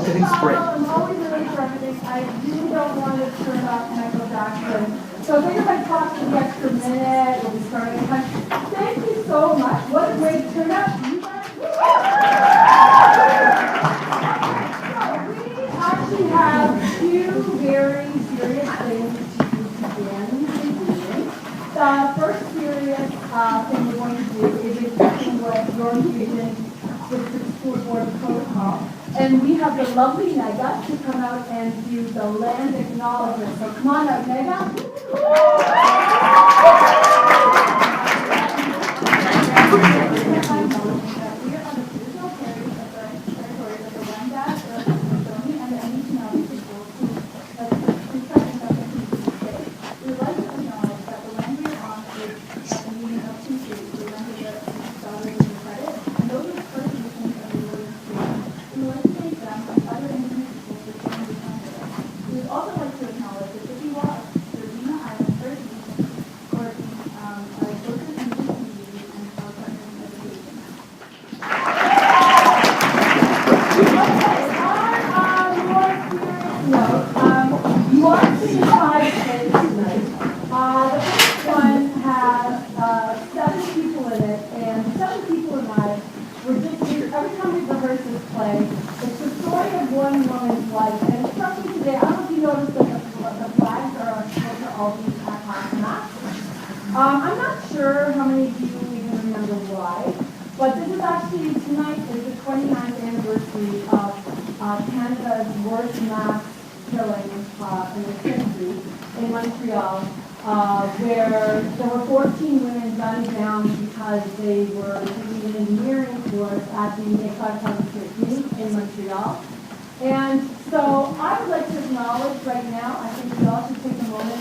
getting sprayed. I'm always ready for everything. I really don't want to turn up Michael Jackson. So if anybody talks for the extra minute, we'll be starting. Thank you so much. What a great turnout. You guys. So we actually have two very serious things to begin reviewing. The first serious thing we're going to do is exactly what your vision with the school board protocol. And we have the lovely Nega to come out and do the land acknowledgement. So come on out, Nega. I'm not sure how many of you even remember why, but this is actually, tonight is the 29th anniversary of Canada's worst mass killing in its history in Montreal, where there were 14 women gunned down because they were taking an engineering course at the École Polytechnique in Montreal. And so I would like to acknowledge right now, I think we all should take a moment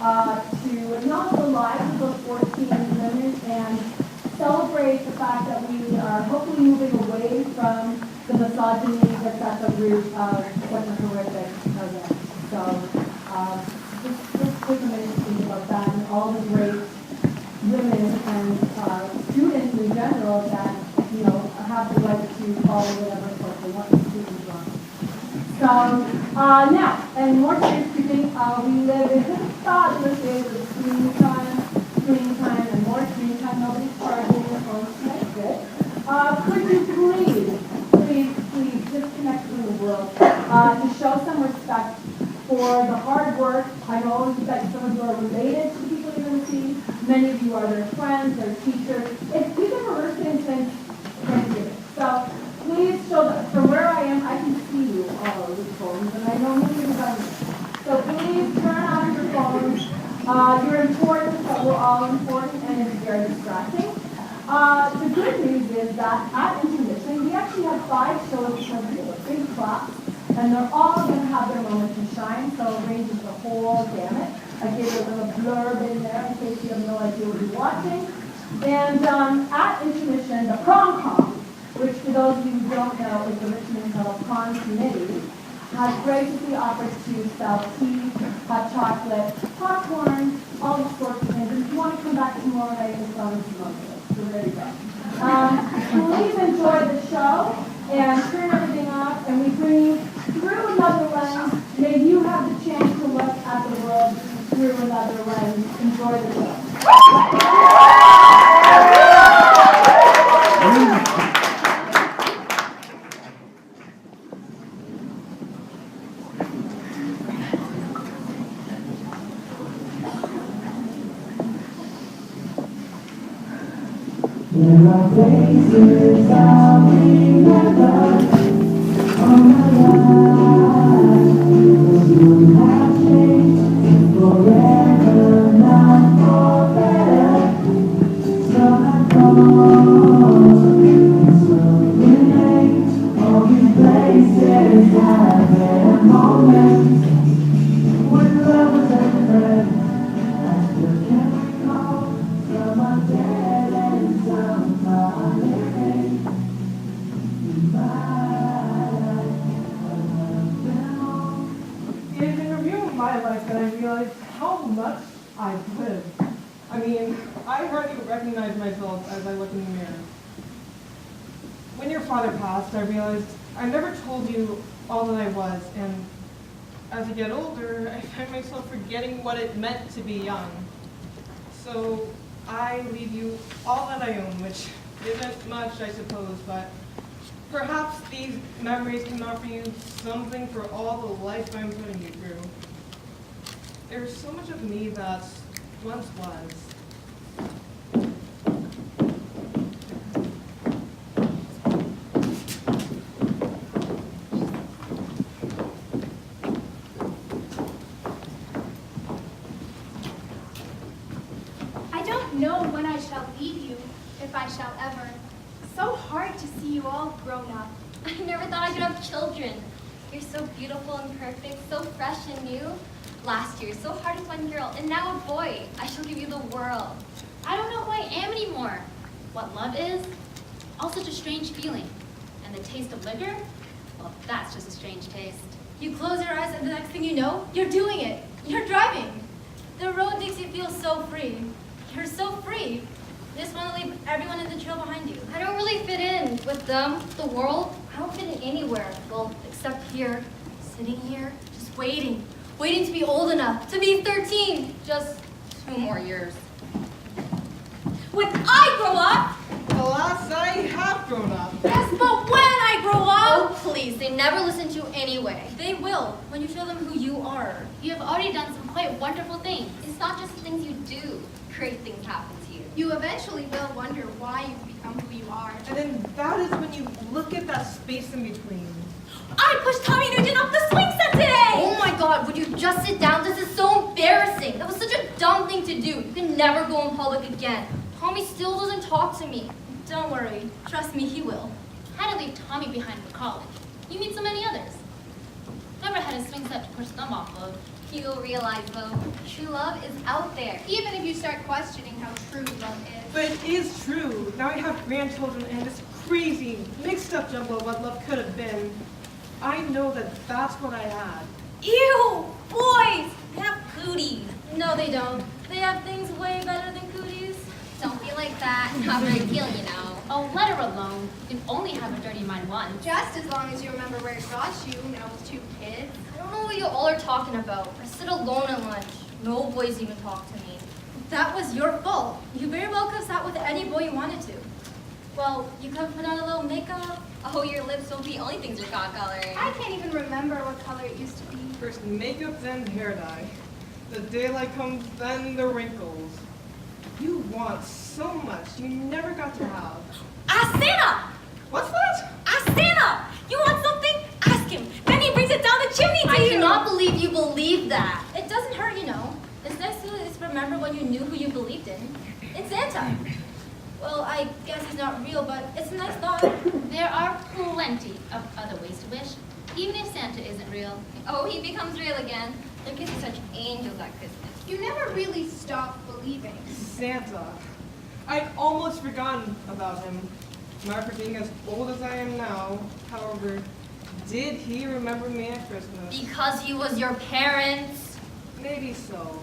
to acknowledge the lives of those 14 women and celebrate the fact that we are hopefully moving away from the misogyny that's at the root of such a horrific event. So just take a minute to think about that and all the great women and students in general that, you know, have the right to follow whatever course they want to students on. So now, and more serious speaking, we live in this fabulous days of screen time, and more screen time. Nobody's charging your phones tonight. Good. Could you please disconnect from the world to show some respect for the hard work? I know that some of you are related to people you're going to see. Many of you are their friends, their teachers. We've been rehearsing since Thanksgiving. So please show them. From where I am, I can see you all over the phones, and I know many of you have them. So please turn on your phones. You're important, but we're all important, and it's very distracting. The good news is that at intermission, we actually have 5 shows of a big class, and they're all going to have their moment to shine, so it ranges the whole gamut. I gave you a little blurb in there in case you have no idea what you're watching. And at intermission, the prom, which for those of you who don't know is the Richmond Hill Prom Committee, has graciously offered to sell tea, hot chocolate, popcorn, all these sorts of things. And if you want to come back tomorrow night, we'll sell some of it. So there you go. Please enjoy the show and turn everything off, and we bring you through another lens. May you have the chance to look at the world through another lens. Enjoy the show. There are places I remember all my life. Those who have changed forever, not for better. Some have gone, some remain. All these places have their moments when love was a friend. I still can't recall some are dead and some are living. It is in reviewing my life that I realized how much I've lived. I mean, I hardly recognize myself as I look in the mirror. When your father passed, I realized I never told you all that I was, and as I get older, I find myself forgetting what it meant to be young. So I leave you all that I own, which isn't much, I suppose, but perhaps these memories can offer you something for all the life I'm putting you through. There's so much of me that once was. I don't know when I shall leave you, if I shall ever. So hard to see you all grown up. I never thought I could have children. You're so beautiful and perfect, so fresh and new. Last year, so hard with one girl, and now a boy. I shall give you the world. I don't know who I am anymore. What love is? All such a strange feeling. And the taste of liquor? Well, that's just a strange taste. You close your eyes and the next thing you know, you're doing it. You're driving. The road makes you feel so free. You're so free. You just want to leave everyone in the trail behind you. I don't really fit in with them, the world. I don't fit in anywhere. Well, except here, sitting here, just waiting. Waiting to be old enough, to be 13. Just 2 more years. When I grow up, Alas, I have grown up. yes, but when I grow Oh, up, please, they never listen to you anyway. they will when you show them who you are. You have already done some quite wonderful things. It's not just the things you do. Great things happen to you. You eventually will wonder why you've become who you are. And then that is when you look at that space in between. I pushed Tommy Nugent off the swing set today! Oh my God, would you just sit down? This is so embarrassing. That was such a dumb thing to do. You can never go in public again. Tommy still doesn't talk to me. Don't worry. Trust me, he will. Had to leave Tommy behind for college. You meet so many others. Never had a swing set to push them off of. You'll realize, though, true love is out there. Even if you start questioning how true love is. But it is true. Now I have grandchildren and this crazy, mixed up jumble of what love could have been. I know that that's what I had. Ew! Boys! They have cooties. No, they don't. They have things way better than cooties. Don't be like that. Not very appealing, you know. Oh, let her alone. You can only have a dirty mind once. Just as long as you remember where it got you, with 2 kids. I don't know what you all are talking about. I sit alone at lunch. No boys even talk to me. That was your fault. You very well could have sat with any boy you wanted to. Well, you could have put on a little makeup. Oh, your lips will be only things you're got coloring. I can't even remember what color it used to be. First makeup, then hair dye. The daylight comes, then the wrinkles. You want so much you never got to have. Ask Santa! What's that? Ask Santa! You want something? Ask him. Then he brings it down the chimney to I you. cannot believe you believe that. It doesn't hurt, It's nice to at least remember when you knew who you believed in. It's Santa. Well, I guess he's not real, but it's a nice thought. There are plenty of other ways to wish, even if Santa isn't real. Oh, he becomes real again. Their kids are such angels at Christmas. You never really stop believing. Santa. I'd almost forgotten about him. Not for being as old as I am now. However, did he remember me at Christmas? Because he was your parents. Maybe so.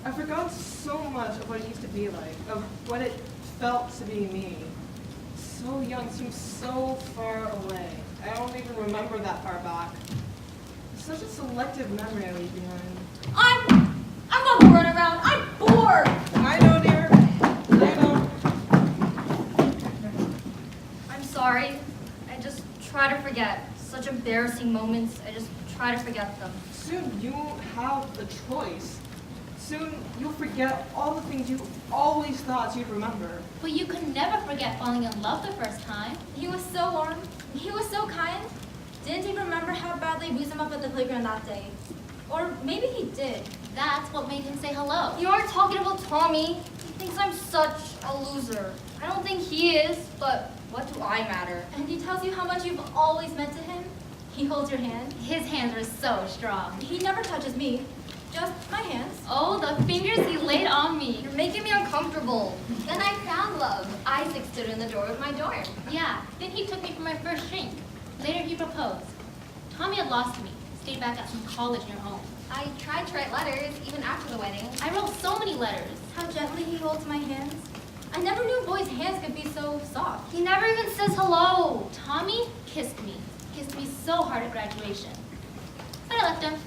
I forgot so much of what it used to be like, of what it felt to be me. So young, seems so far away. I don't even remember that far back. Such a selective memory I leave behind. I'm not bored around. I'm bored. I know, dear. I know. I'm sorry. I just try to forget. Such embarrassing moments. I just try to forget them. Soon you won't have a choice. Soon you'll forget all the things you always thought you'd remember. But you could never forget falling in love the first time. He was so warm. He was so kind. Didn't he remember how badly I bruised him up at the playground that day? Or maybe he did. That's what made him say hello. You aren't talking about Tommy. He thinks I'm such a loser. I don't think he is, but what do I matter? And he tells you how much you've always meant to him. He holds your hand. His hands were so strong. He never touches me. Just my hands. Oh, the fingers he laid on me. You're making me uncomfortable. Then I found love. Isaac stood in the door of my dorm. Yeah, then he took me for my first drink. Later he proposed. Tommy had lost me. Stayed back at some college near home. I tried to write letters, even after the wedding. I wrote so many letters. How gently he holds my hands. I never knew boys' hands could be so soft. He never even says hello. Tommy kissed me. kissed me so hard at graduation. But I left him.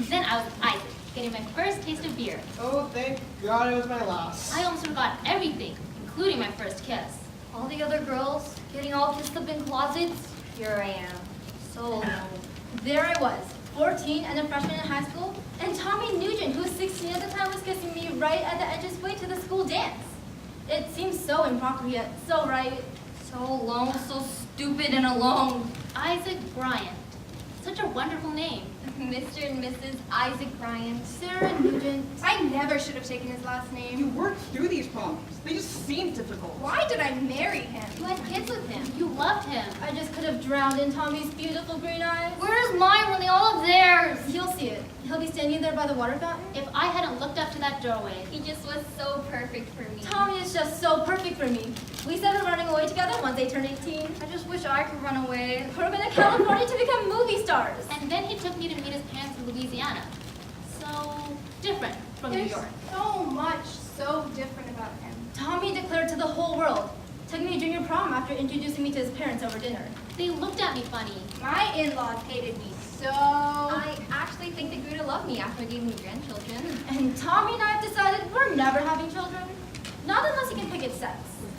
Then I was with Isaac, getting my first taste of beer. Oh, thank God it was my last. I almost forgot everything, including my first kiss. All the other girls getting all kissed up in closets. Here I am, so alone. There I was, 14 and a freshman in high school, and Tommy Nugent, who was 16 at the time, was kissing me right at the entranceway to the school dance. It seems so improper yet so right. So alone, so stupid and alone. Isaac Bryant. Such a wonderful name. Mr. and Mrs. Isaac Bryant. Sarah Nugent. I never should have taken his last You name. worked through these problems. They just seem difficult. Why did I marry him? You had kids with him. You loved him. I just could have drowned in Tommy's beautiful green eyes. Where's mine when they all have theirs? He'll see it. He'll be standing there by the water fountain. If I hadn't looked up to that doorway, He just was so perfect for me. Tommy is just so perfect for me. We started running away together once they turned 18. I just wish I could run away. We're going to California to become movie stars. and then he took me to meet his parents in Louisiana. So different from New There's York. so much so different about him. Tommy declared to the whole world. Took me to junior prom after introducing me to his parents over dinner. They looked at me funny. My in-laws hated me so. I actually think they grew to love me after giving me grandchildren. And Tommy and I have decided we're never having children. Not unless he can pick its sex.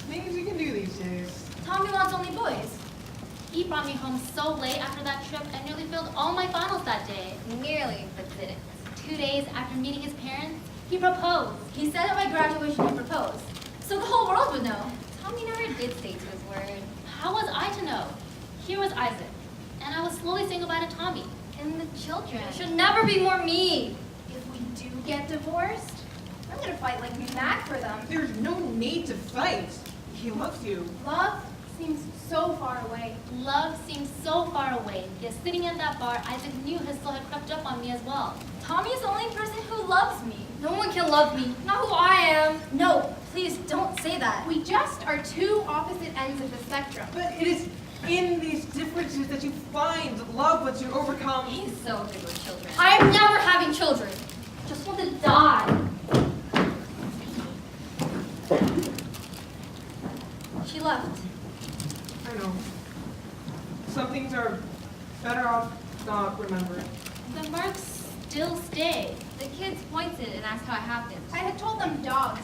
Things you can do these days. Tommy wants only boys. He brought me home so late after that trip and nearly failed all my finals that day. Nearly, but didn't. 2 days after meeting his parents, he proposed. He said at my graduation he proposed. So the whole world would know. Tommy never did stay to his word. How was I to know? Here was Isaac, and I was slowly saying goodbye to Tommy. And the children should never be more me. If we do get divorced, I'm gonna fight like mad for them. There's no need to fight. He loves you. Love seems so far away. Love seemed so far away, yet sitting at that bar, Isaac knew his soul had crept up on me as well. Tommy is the only person who loves me. No one can love me. Not who I am. No, please don't say that. We just are two opposite ends of the spectrum. But it is in these differences that you find love once you overcome. He's so good with children. I'm never having children. just want to die. She left. I know. Some things are better off not remembered. The marks still stay. The kids pointed and asked how it happened. I had told them dogs.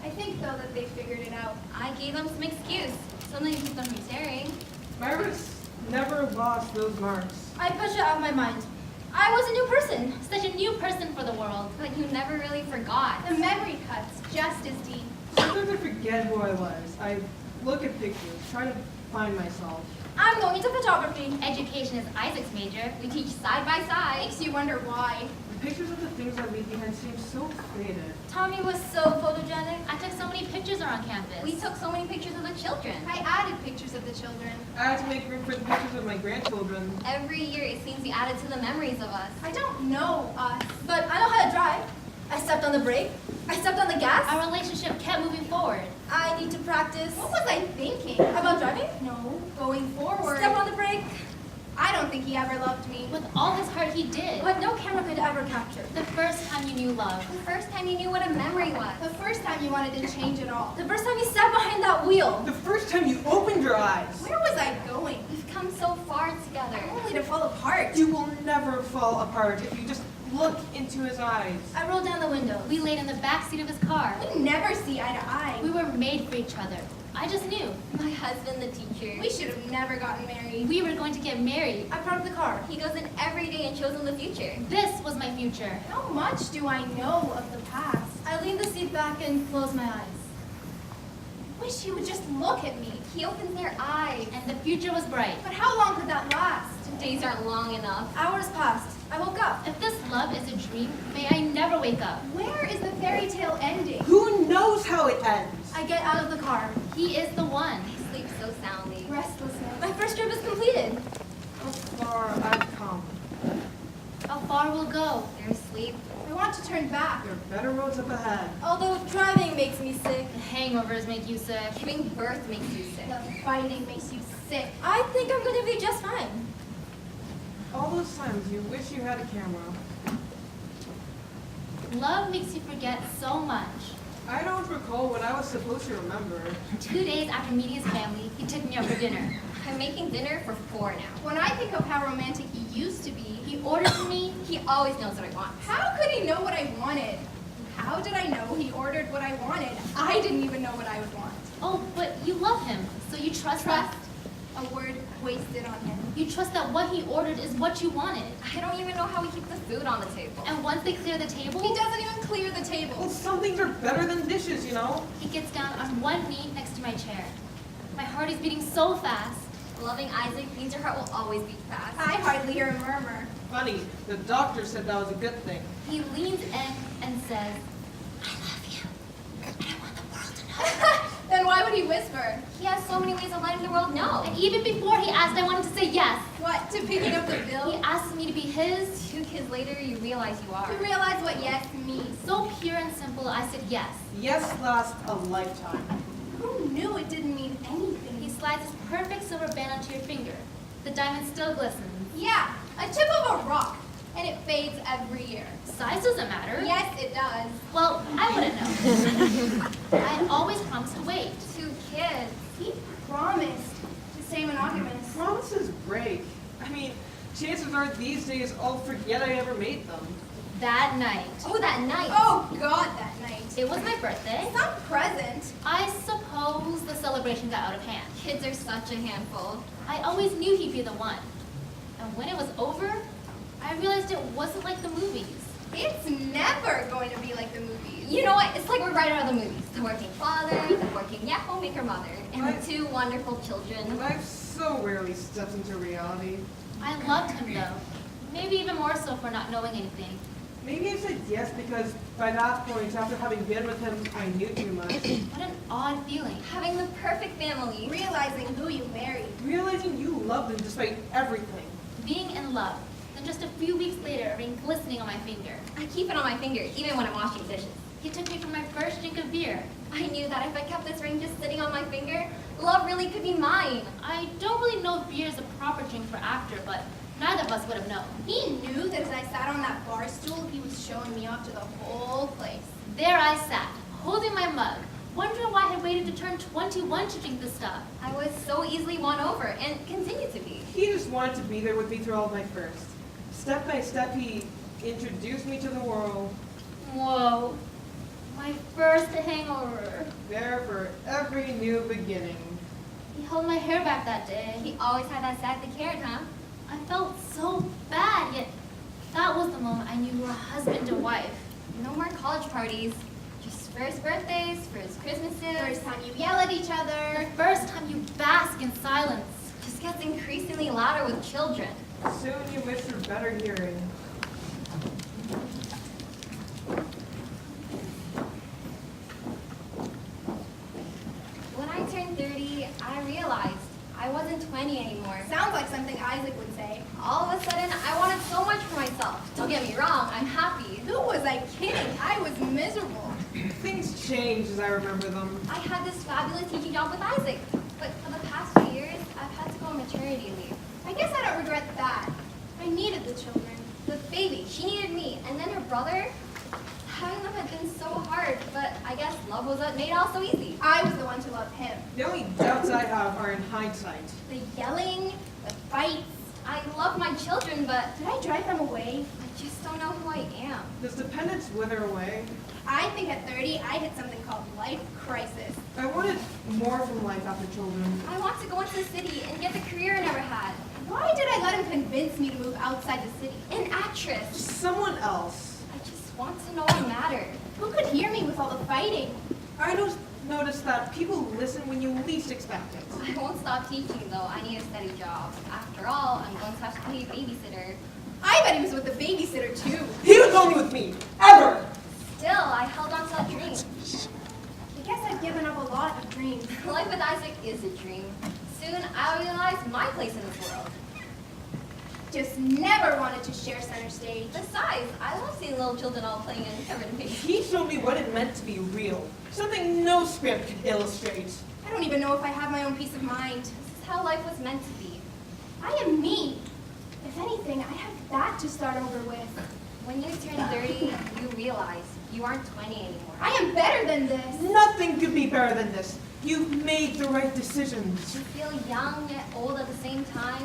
I think, though, that they figured it out. I gave them some excuse, something to keep them from staring. Myra's never lost those marks. I pushed it out of my mind. I was a new person. Such a new person for the world. But you never really forgot. The memory cuts just as deep. Sometimes I forget who I was. I look at pictures, try to find myself. I'm going into photography. Education is Isaac's major. We teach side by side. Makes you wonder why. The pictures of the things I leave behind seem so faded. Tommy was so photogenic. I took so many pictures around campus. We took so many pictures of the children. I added pictures of the children. I had to make room for the pictures of my grandchildren. Every year it seems we added to the memories of us. I don't know us. But I know how to drive. I stepped on the brake. I stepped on the gas. Our relationship kept moving forward. I need to practice. What was I thinking? About driving? No, going forward. Step on the brake. I don't think he ever loved me. With all his heart, he did. What no camera could ever capture. The first time you knew love. The first time you knew what a memory was. The first time you wanted to change it all. The first time you sat behind that wheel. The first time you opened your eyes. Where was I going? We've come so far together. Only to fall apart. You will never fall apart if you just look into his eyes. I rolled down the window. We laid in the back seat of his car. We never see eye to eye. We were made for each other. I just knew. My husband, the teacher. We should have never gotten married. We were going to get married. I parked the car. He goes in every day and shows them the future. This was my future. How much do I know of the past? I leaned the seat back and closed my eyes. Wish he would just look at me. He opens their eyes. And the future was bright. But how long could that last? Days aren't long enough. Hours passed. I woke up. If this love is a dream, may I never wake up. Where is the fairy tale ending? Who knows how it ends? I get out of the car. He is the one. I sleep so soundly. Restlessness. My first trip is completed. How far I've come. How far we'll go. There's sleep. I want to turn back. There are better roads up ahead. Although driving makes me sick. Hangovers make you sick. Giving birth makes you sick. The fighting makes you sick. I think I'm going to be just fine. All those times you wish you had a camera. Love makes you forget so much. I don't recall what I was supposed to remember. 2 days after meeting his family, he took me out for dinner. I'm making dinner for 4 now. When I think of how romantic he used to be, He orders for me, he always knows what I want. how could he know what I wanted? How did I know he ordered what I wanted? I didn't even know what I would want. Oh, but you love him, so you trust Trust, that. a word wasted on him. You trust that what he ordered is what you wanted. I don't even know how we keep the food on the table. And once they clear the table, He doesn't even clear the Well, table. some things are better than dishes, you know? he gets down on one knee next to my chair. My heart is beating so fast. Loving Isaac means your heart will always beat fast. I hardly hear a murmur. Funny, the doctor said that was a good thing. He leans in and says, I love you. And I want the world to know. Then why would he whisper? He has so many ways of letting the world know. And even before he asked, I wanted to say yes. What, to picking up the He bill? asked me to be his. 2 kids later, you realize you are. To realize what yes means. So pure and simple, I said yes. Yes lasts a lifetime. Who knew it didn't mean anything? He slides his perfect silver band onto your finger. The diamond still glistens. Yeah, a tip of a rock, and it fades every year. Size doesn't matter. Yes, it does. Well, I wouldn't know. I always promised to wait. 2 kids. He promised to stay monogamous. Promises break. I mean, chances are these days I'll forget I ever made them. That night. Oh, that night. Oh God, that night. It was my birthday. Some present. I suppose the celebration got out of hand. Kids are such a handful. I always knew he'd be the one. And when it was over, I realized it wasn't like the movies. It's never going to be like the movies. You know what? It's like we're right out of the movies. The working father, the working homemaker mother, and Right. the 2 wonderful children. Life so rarely steps into reality. I loved him though. Maybe even more so for not knowing anything. Maybe I said yes because by that point, after having been with him, I knew too much. What an odd feeling. Having the perfect family. Realizing who you married. Realizing you loved him despite everything. Being in love. Then just a few weeks later, a ring glistening on my finger. I keep it on my finger, even when I'm washing dishes. He took me for my first drink of beer. I knew that if I kept this ring just sitting on my finger, love really could be mine. I don't really know if beer is a proper drink for after, but neither of us would have known. He knew that as I sat on that bar stool, he was showing me off to the whole place. There I sat, holding my mug, wondering why I had waited to turn 21 to drink the stuff. I was so easily won over, and continue to be. He just wanted to be there with me through all of my firsts. Step by step, he introduced me to the world. Whoa. My first hangover. There for every new beginning. He held my hair back that day. He always had that side that cared, huh? I felt so bad, yet that was the moment I knew we were husband and wife. No more college parties. Just first birthdays, first Christmases. First time you yell at each The other. first time you bask in silence. Just gets increasingly louder with children. Soon you miss your better hearing. When I turned 30, I realized I wasn't 20 anymore. Sounds like something Isaac would say. All of a sudden, I wanted so much for myself. Don't get me wrong, I'm happy. Who was I kidding? I was miserable. Things change as I remember them. I had this fabulous teaching job with Isaac, but for the past few years, I've had to go on maternity leave. I guess I don't regret that. I needed the children. The baby, she needed me, and then her brother. Having them had been so hard, but I guess love was what made it all so easy. I was the one to love him. The only doubts I have are in hindsight. The yelling, the fights. I love my children, but Did I drive them away? I just don't know who I am. Does dependence wither away? I think at 30, I hit something called life crisis. I wanted more from life after children. I want to go into the city and get the career I never had. Why did I let him convince me to move outside the city? An actress. Someone else. I just want to know I matter. Who could hear me with all the fighting? I just noticed that people listen when you least expect it. I won't stop teaching though. I need a steady job. After all, I'm going to have to pay a babysitter. I bet he was with the babysitter too. He was only with me, ever! Still, I held on to that dream. I guess I've given up a lot of dreams. Life with Isaac is a dream. Soon, I'll realize my place in this world. Just never wanted to share center stage. Besides, I love seeing little children all playing in covered in paint. He showed me what it meant to be real. Something no script could illustrate. I don't even know if I have my own peace of mind. This is how life was meant to be. I am me. If anything, I have that to start over with. When you turn 30, you realize you aren't 20 anymore. I am better than this. Nothing could be better than this. You've made the right decisions. You feel young yet old at the same time.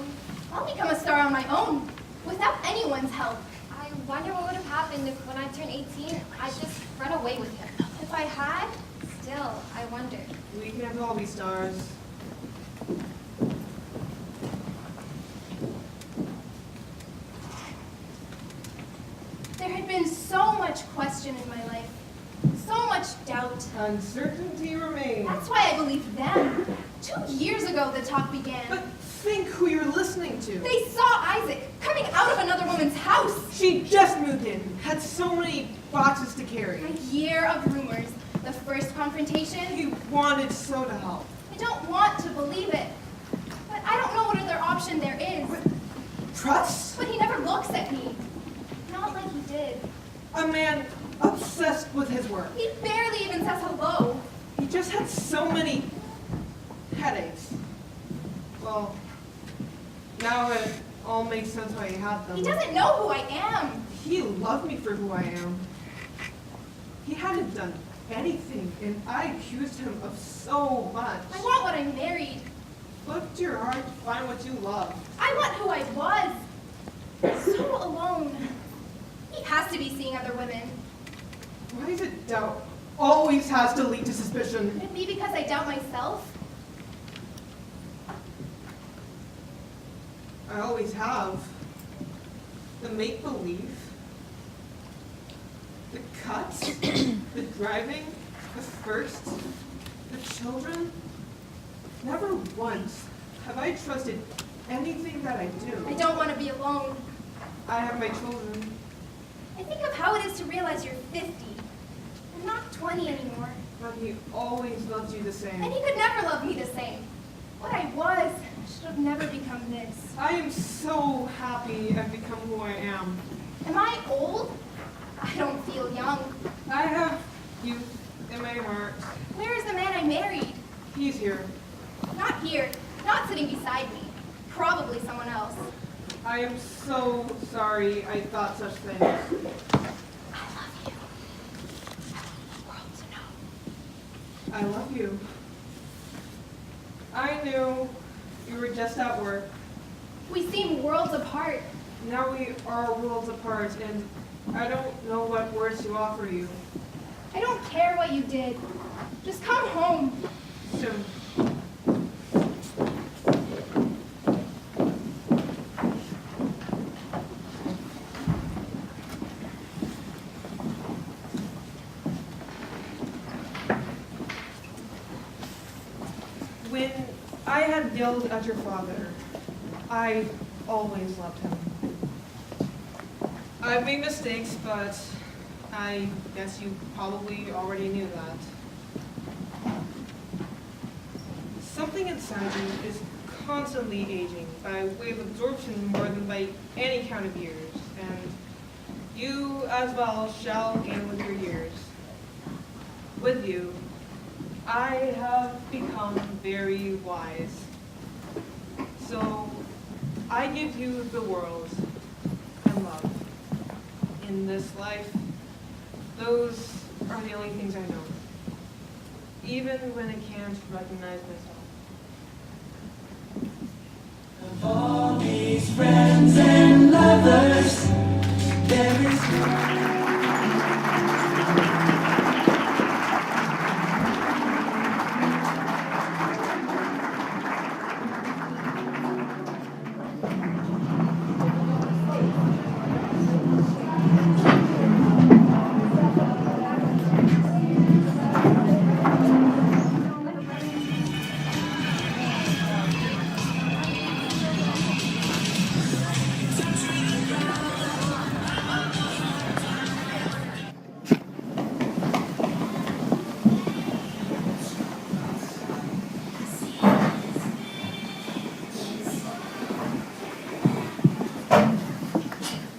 I'll become a star on my own, without anyone's help. I wonder what would have happened if when I turned 18, I just run away with him. If I had, Still, I wonder. We can't all be stars. there had been so much question in my life, so much doubt. Uncertainty remains. That's why I believed them. 2 years ago the talk began. But think who you're listening to. They saw Isaac coming out of another woman's house. She just moved in, had so many boxes to carry. A year of rumors. The first confrontation. He wanted so to help. I don't want to believe it. But I don't know what other option there is. Trust? But he never looks at me. Not like he did. A man obsessed with his work. He barely even says hello. He just had so many headaches. Well, now it all makes sense why he had them. He doesn't know who I am. He loved me for who I am. He hadn't done anything, and I accused him of so much. I want what I married. Look to your heart to find what you love. I want who I was. So alone. He has to be seeing other women. Why is it doubt always has to lead to suspicion? Could it be because I doubt myself? I always have. The make-believe, the cuts, the driving, the firsts, the children. Never once have I trusted anything that I do. I don't want to be alone. I have my children. I think of how it is to realize you're 50. I'm not 20 anymore. But he always loved you the same. And he could never love me the same. What I was should have never become this. I am so happy I've become who I am. Am I old? I don't feel young. I have youth in my heart. Where is the man I married? He's here. Not here. Not sitting beside me. Probably someone else. I am so sorry I thought such things. I love you. I want the world to know. I love you. I knew you were just at work. We seem worlds apart. Now we are worlds apart, and I don't know what words to offer you. I don't care what you did. Just come home. Soon. When I had yelled at your father, I always loved him. I've made mistakes, but I guess you probably already knew that. Something inside you is constantly aging by way of absorption more than by any count of years, and you as well shall gain with your years. With you, I have become very wise. So I give you the world and love. In this life, those are the only things I know, even when I can't recognize myself. Of all these friends and lovers, there is one.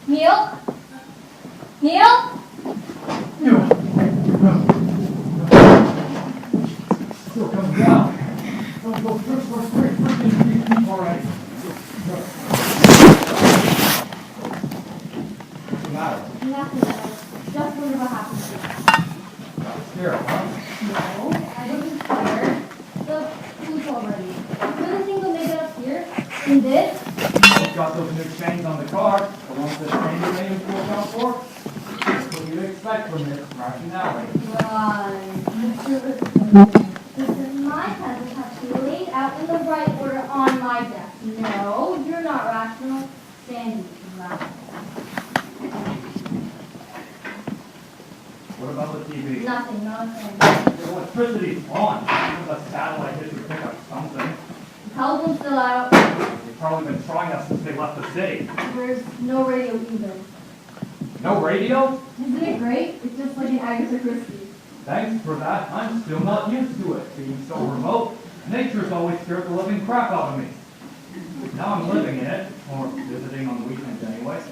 Neil? Neil? No. Still coming down. Don't go first, freaking all right. What's the matter? Nothing, I just wonder what happened to you. Scared, huh? No, I wasn't scared. He did? I've got those new chains on the car, the ones that Sandy made him to account for. What do you expect from this rationality? Right. This is my pen that has to be laid out in the right order on my desk. No, you're not rational. Sandy is rational. What about the TV? Nothing, nothing. The electricity's on. The satellite hit to pick up something. Telephone's still out. They've probably been trying us since they left the city. There's no radio either. No radio? Isn't it great? It's just like an Agatha Christie. Thanks for that. I'm still not used to it, being so remote. Nature's always scared the living crap out of me. Now I'm living in it, or visiting on the weekends anyway.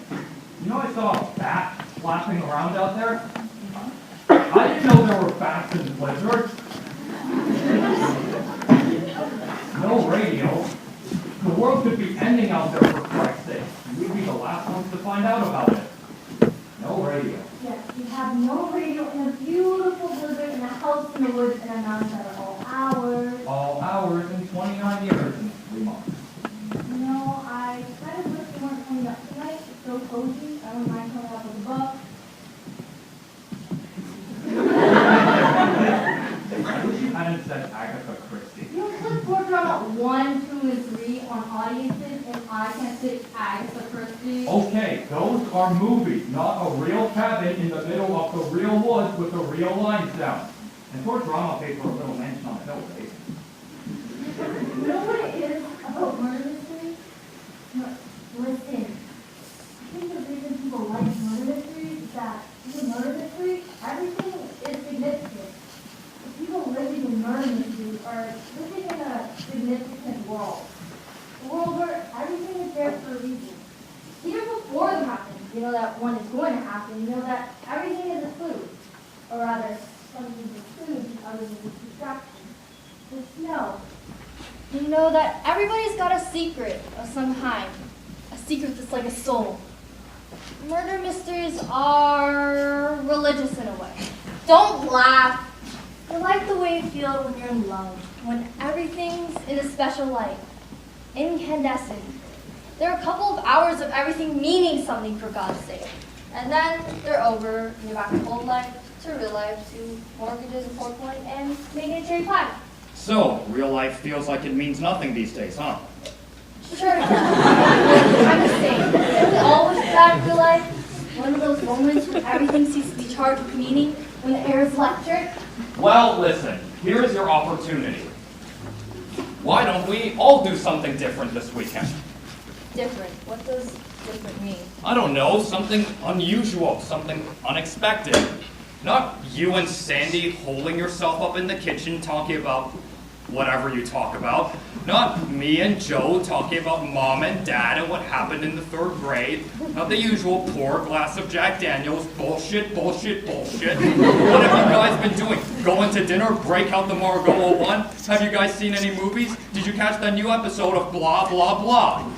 You know, I saw a bat flapping around out there. I didn't know there were bats in blizzards. No radio. The world could be ending out there for Christ's sake. We'd be the last ones to find out about it. No radio. Yes, we have no radio in a beautiful blizzard in a house in the woods in a mountain at all hours. All hours in 29 years and 3 months. You know, I kind of wish you weren't coming up tonight. It's so cozy. I don't mind coming up with a book. I wish you hadn't said Agatha Christie. You know, click board drama 1, 2, and 3 on audiences, and I can't say Agatha Christie. Okay, those are movies, not a real cabin in the middle of the real woods with the real lines down. And poor drama paid for a little mansion on the hill, babe. You know what it is about murder mysteries? No, listen, I think the reason people like murder mysteries is that in a murder mystery, everything is significant. The people living in murder mysteries are living in a significant world. A world where everything is there for a reason. Even before it happens, you know that one is going to happen, you know that everything is a clue. Or rather, some things are clues and others are distractions. Just know. You know that everybody's got a secret of some kind. A secret that's like a soul. Murder mysteries are religious in a way. Don't laugh. They're like the way you feel when you're in love. When everything's in a special light. Incandescent. There are a couple of hours of everything meaning something for God's sake. And then they're over, and you're back to old life, to real life, to mortgages and porcelain, and making a cherry pie. So, real life feels like it means nothing these days, huh? Sure. I'm the same. Don't we all wish that in real life? One of those moments when everything seems to be charged with meaning, when the air is electric. Well, listen, here's your opportunity. Why don't we all do something different this weekend? Different. What does different mean? I don't know, something unusual, something unexpected. Not you and Sandy holding yourself up in the kitchen talking about whatever you talk about. Not me and Joe talking about mom and dad and what happened in the 3rd grade. Not the usual pour glass of Jack Daniels, bullshit, bullshit, bullshit. What have you guys been doing? Going to dinner, break out the Margot 01? Have you guys seen any movies? Did you catch that new episode of blah, blah, blah?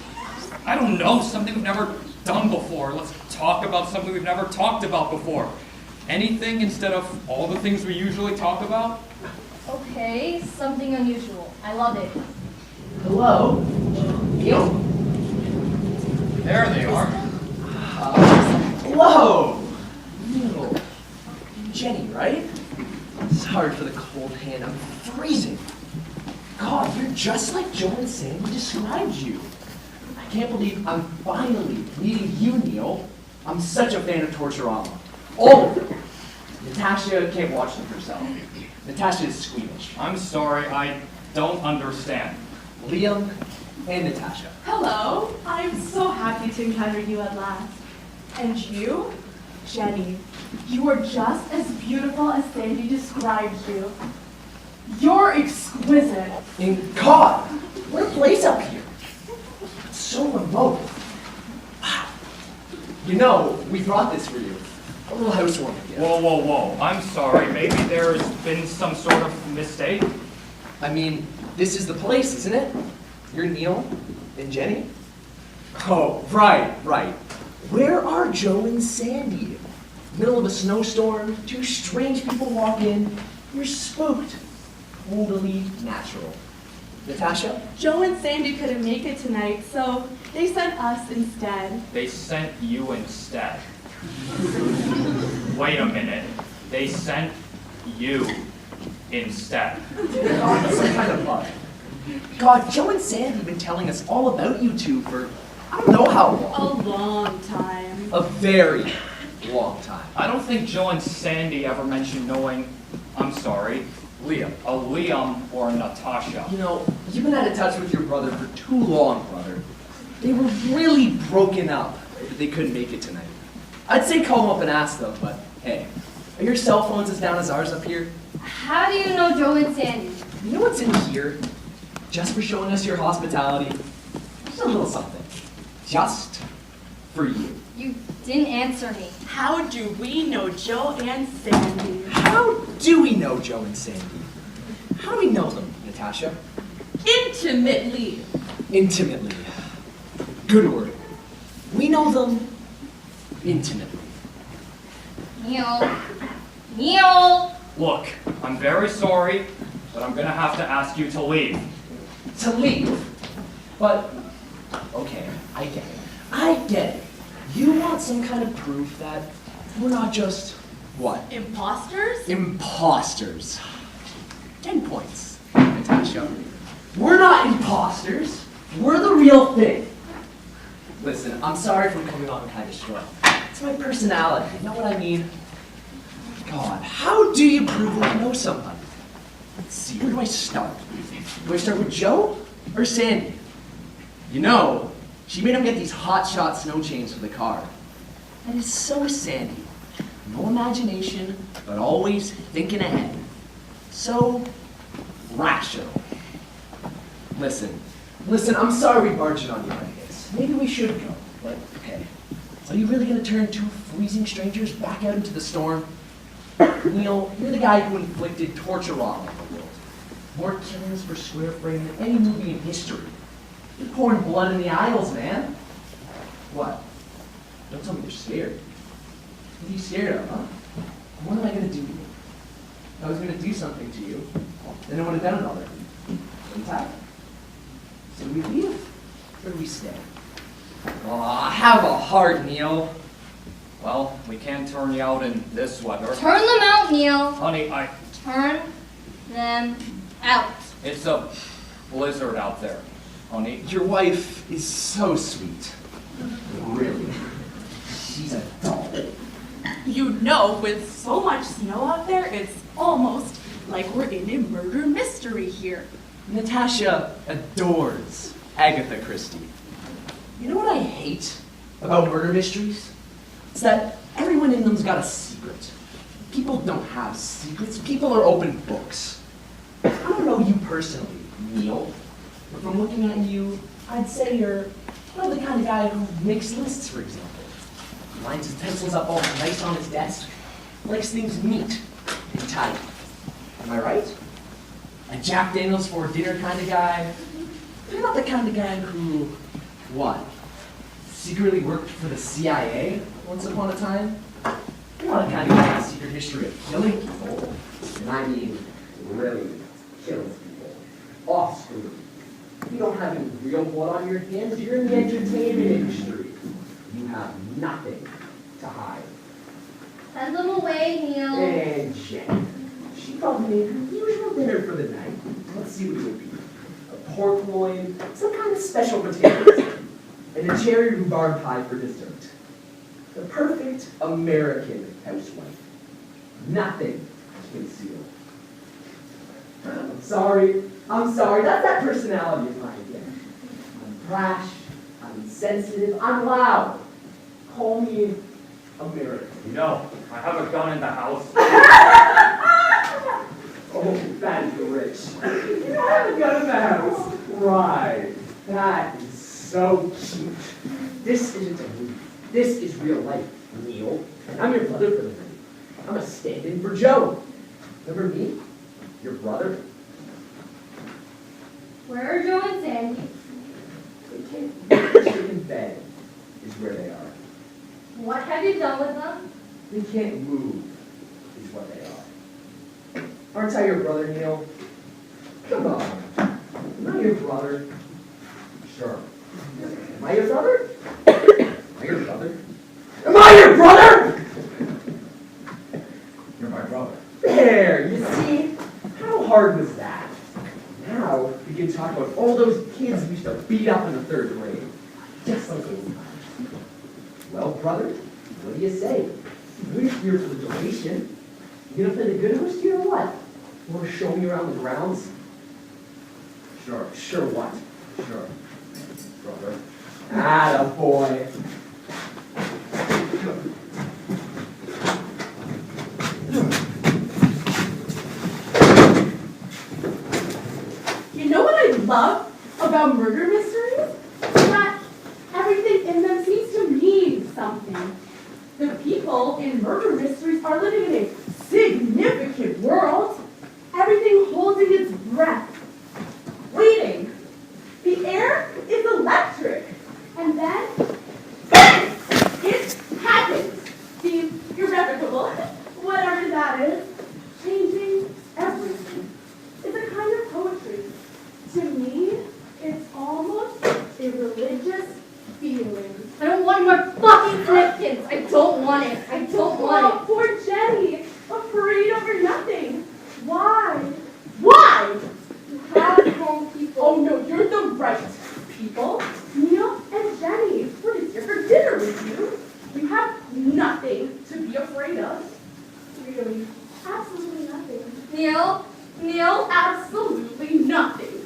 I don't know, something we've never done before. Let's talk about something we've never talked about before. Anything instead of all the things we usually talk about? Okay, something unusual. I love it. Hello? Neil? There they are. Hello! Neil. Jenny, right? Sorry for the cold hand. I'm freezing. God, you're just like Joe and Sandy described you. I can't believe I'm finally meeting you, Neil. I'm such a fan of Torturama. All of them. Natasha can't watch them herself. Natasha is squeamish. I'm sorry, I don't understand. Liam and Natasha. Hello, I'm so happy to encounter you at last. And you, Jenny, you are just as beautiful as Sandy described you. You're exquisite. And God, what a place up here. It's so remote. Wow. You know, we brought this for you. A little housewarming gift. Whoa, whoa, whoa. I'm sorry. Maybe there's been some sort of mistake. I mean, this is the place, isn't it? You're Neil and Jenny? Oh, right. Where are Joe and Sandy? Middle of a snowstorm, 2 strange people walk in, you're spooked. Totally natural. Natasha? Joe and Sandy couldn't make it tonight, so they sent us instead. They sent you instead. Wait a minute. They sent you instead. God, some kind of bug. God, Joe and Sandy have been telling us all about you two for I don't know how long. A long time. A very long time. I don't think Joe and Sandy ever mentioned knowing, I'm sorry, Liam. a Liam or a Natasha. You know, you've been out of touch with your brother for too long, brother. They were really broken up that they couldn't make it tonight. I'd say call them up and ask them, but hey, are your cell phones as down as ours up here? How do you know Joe and Sandy? You know what's in here? Just for showing us your hospitality. Just a little something. Just for you. You didn't answer me. How do we know Joe and Sandy? How do we know Joe and Sandy? How do we know them, Natasha? Intimately. Intimately. Good word. We know them intimately. Neil! Look, I'm very sorry, but I'm gonna have to ask you to leave. To leave? But, okay, I get it. I get it. You want some kind of proof that we're not just, what? Imposters? Imposters. 10 points, Natasha. We're not imposters. We're the real thing. Listen, I'm sorry for coming on kind of short. It's my personality, you know what I mean? God, how do you prove that you know somebody? Let's see, where do I start? Do I start with Joe or Sandy? You know, she made him get these hotshot snow chains for the car. And so is Sandy. No imagination, but always thinking ahead. So rational. Listen, I'm sorry we barged on you like this. Maybe we should go, but okay. Are you really gonna turn two freezing strangers back out into the storm? Neil, you're the guy who inflicted torture on the world. More killings per square frame than any movie in history. You're pouring blood in the aisles, man. What? Don't tell me you're scared. What are you scared of, huh? What am I gonna do to you? If I was gonna do something to you, then I would have done it already. In time. So do we leave? Or do we stay? Aw, have a heart, Neil. Well, we can't turn you out in this weather. Turn them out, Neil. Honey, Turn them out. it's a blizzard out there, honey. Your wife is so sweet. Really. She's a doll. You know, with so much snow out there, it's almost like we're in a murder mystery here. Natasha adores Agatha Christie. You know what I hate about murder mysteries? It's that everyone in them's got a secret. People don't have secrets. People are open books. I don't know you personally, Neil, but from looking at you, I'd say you're the kind of guy who makes lists, for example. Lines his pencils up all nice on his desk. Likes things neat and tidy. Am I right? A Jack Daniels for dinner kind of guy. You're not the kind of guy who, what? Secretly worked for the CIA once upon a time? You're not the kind of guy with a secret history of killing people. And I mean, really killing people. Off screen. You don't have any real blood on your hands. You're in the entertainment industry. You have nothing to hide. Send them away, Neil. And Jen. She probably made her usual dinner for the night. Let's see what it would be. A pork loin, some kind of special potatoes, and a cherry rhubarb pie for dessert. The perfect American housewife. Nothing concealed. I'm sorry. That's that personality of mine again. I'm brash, I'm insensitive, I'm loud. Call me American. You know, I have a gun in the house. Oh, that is rich. You have a gun in the house. Right. That is so cute. This isn't a movie. This is real life, Neil. And I'm your brother for the night. I'm a stand-in for Joe. Remember me? Your brother? Where are Joe and Sandy? They can't sleep in bed is where they are. What have you done with them? They can't move is what they are. Aren't I your brother, Neil? Come on. I'm not your brother? Sure. Am I your brother? Am I your brother? Am I your brother? You're my brother. There, you see? How hard was that? Now we can talk about all those kids we used to beat up in the 3rd grade. Just like those times. Well, brother, what do you say? We're here for the duration. You gonna play the good host here or what? Or show me around the grounds? Sure. Sure what? Sure. Brother. Attaboy. You know what I love about murder mysteries? That everything in them seems to mean something. The people in murder mysteries are living in a significant world. Everything holding its breath, waiting. The air is electric. And then, it happens. The irrevocable, whatever that is, changing everything. It's a kind of poetry. To me, it's almost a religious feeling. I don't want more fucking Clifton's. I don't want it. I don't want Oh, poor Jenny, afraid over nothing. Why? Why? You have wrong people. Oh no, you're the right people. Neil and Jenny, we're just here for dinner with you. You have nothing to be afraid of. Really, absolutely nothing. it. Neil, Absolutely nothing.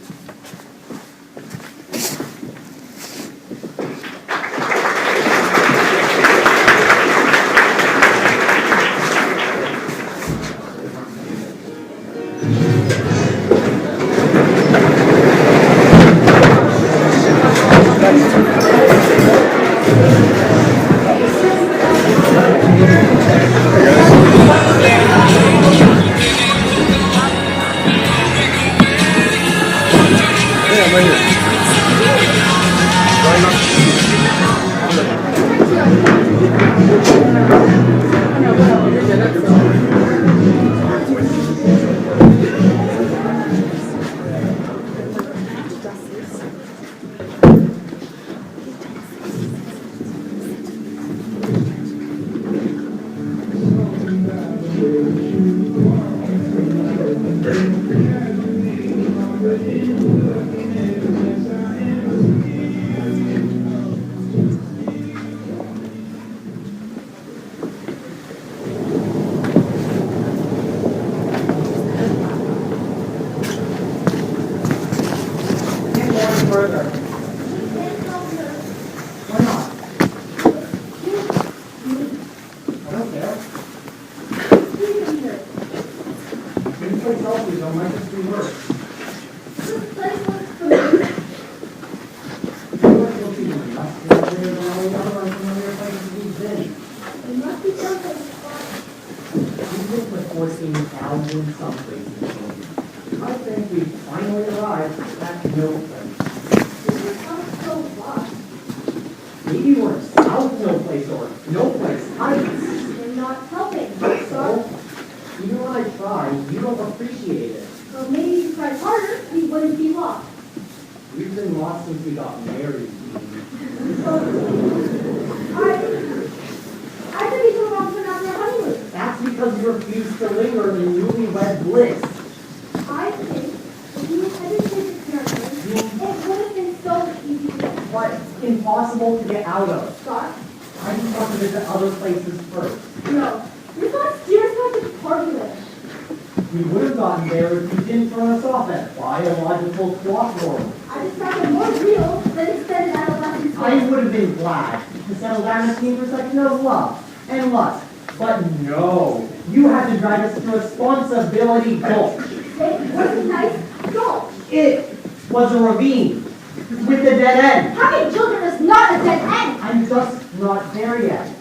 Responsibility Gulch. It was a nice gulch. It was a ravine with a dead end. having children is not a dead end. I'm just not there yet.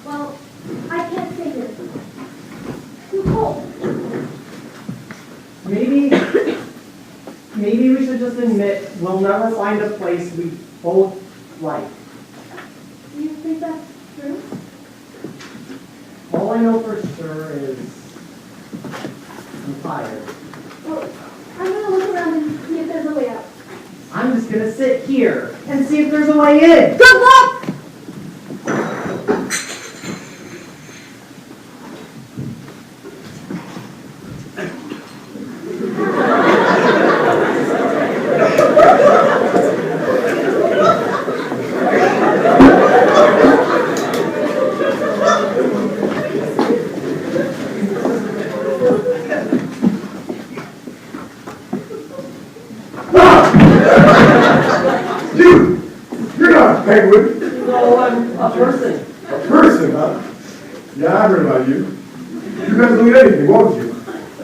Well, I can't say this. Too cold. Maybe we should just admit we'll never find a place we both like. Do you think that's true? All I know for sure is I'm tired. Well, I'm gonna look around and see if there's a way out. I'm just gonna sit here and see if there's a way in. Good luck! You're not a penguin. No, I'm a person. A person, huh? Yeah, I heard about you. You never believe anything, won't you?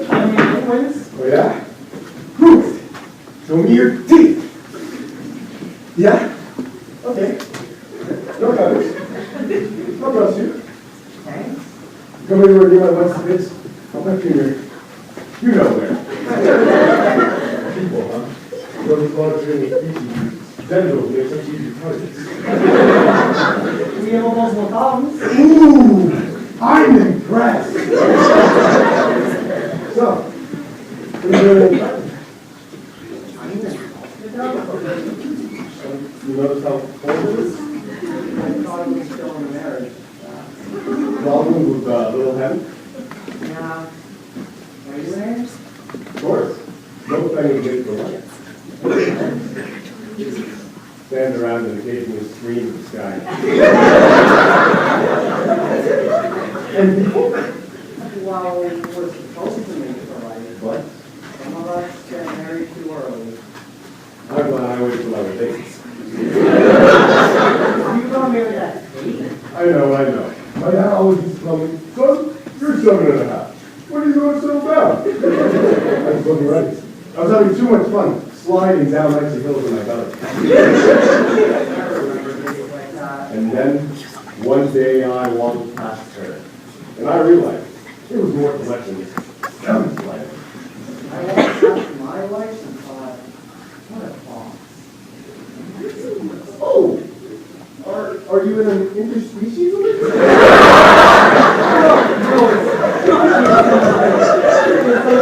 I mean, penguins? Oh, yeah? Prove it. Show me your teeth. Yeah? Okay. No cutters. I'll trust you. Thanks. Come anywhere near my West Spitz, I'll bet you know where. People, huh? Those larger than species. Tendrils make such easy targets. We have opposable thumbs. Ooh, I'm impressed. So, what are you doing in bed? You notice how cold it is? I thought it was still in marriage. Problem with little hen? Yeah. Are you there? Of course. No penguin gets the light. Stand around and occasionally scream at the sky. And people? Well, we're supposed to make it right. What? Some of us get married too early. I'm glad I waited till I was 8. You got married at 8? I know. My dad always used to tell me, son, you're 7.5. What are you doing so bad? I was looking right. I was having too much fun sliding down icy hills in my belly. I remember days like that. And then, one day I walked past her, and I realized it was more collection than some sliding. I walked past my wife and thought, what a fox. Oh! Are you in an interspecies relationship?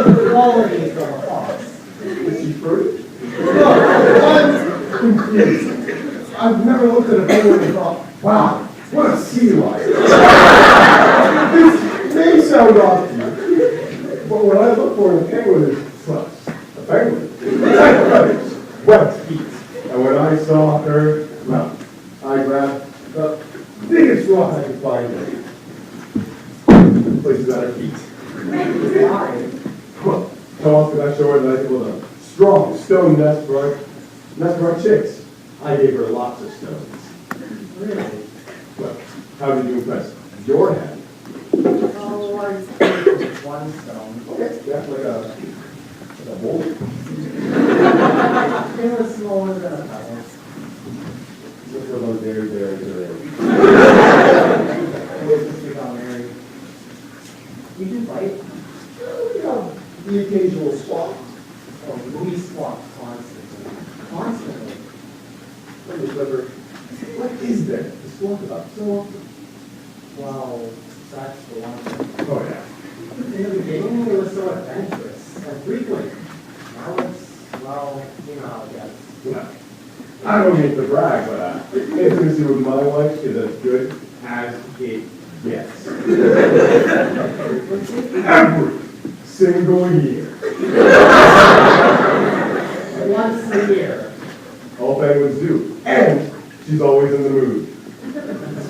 The qualities of a fox. Is she furry? No, I'm confused. I've never looked at a penguin and thought, wow, what a sea lion. This may sound off to you, but what I look for in a penguin is trust. A penguin. Tight feathers, webbed feet. And when I saw her, well, I grabbed the biggest rock I could find there. Places at her feet. Why? Well, how else could I show her that I could build a strong stone nest for our chicks? I gave her lots of stones. Really? Well, how did you impress your head? Oh, I think one stone. Okay, yeah, like a boulder. It was smaller than a pebble. Look for those very. Since we got married. We do fight. We have the occasional swap. Oh, we swap constantly. Constantly. Let me clever. What is there to swap about so often? Well, that's the one thing. Oh, yeah. In the beginning, it was so adventurous and frequent. Now it's, well, you know how it gets. Well, I don't mean to brag, but intimacy with my wife is as good as it gets. Every single year. Once a year. All penguins do. And she's always in the mood.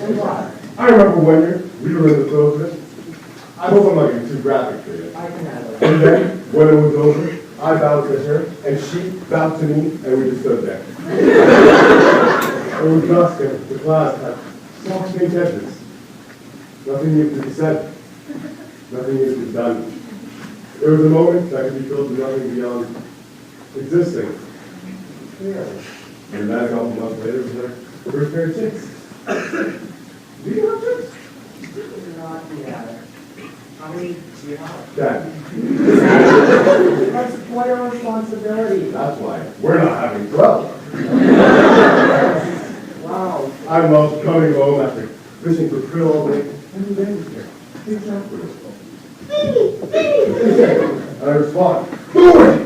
And what? I remember one year, we were in the throes of it. I hope I'm not getting too graphic for you. I can handle it. And then, when it was over, I bowed to her, and she bowed to me, and we just stood there. It was dusk, and the class had soft pink edges. Nothing needed to be said. Nothing needed to be done. It was a moment that could be filled with nothing beyond existing. Really? And then a couple months later, was our first pair of chicks. Do you have chicks? Not yet. How many do you have? 10. That's quite a responsibility. That's why we're not having 12. Wow. I love coming home after fishing for krill all day. And then here, take time for yourself. I respond, do it!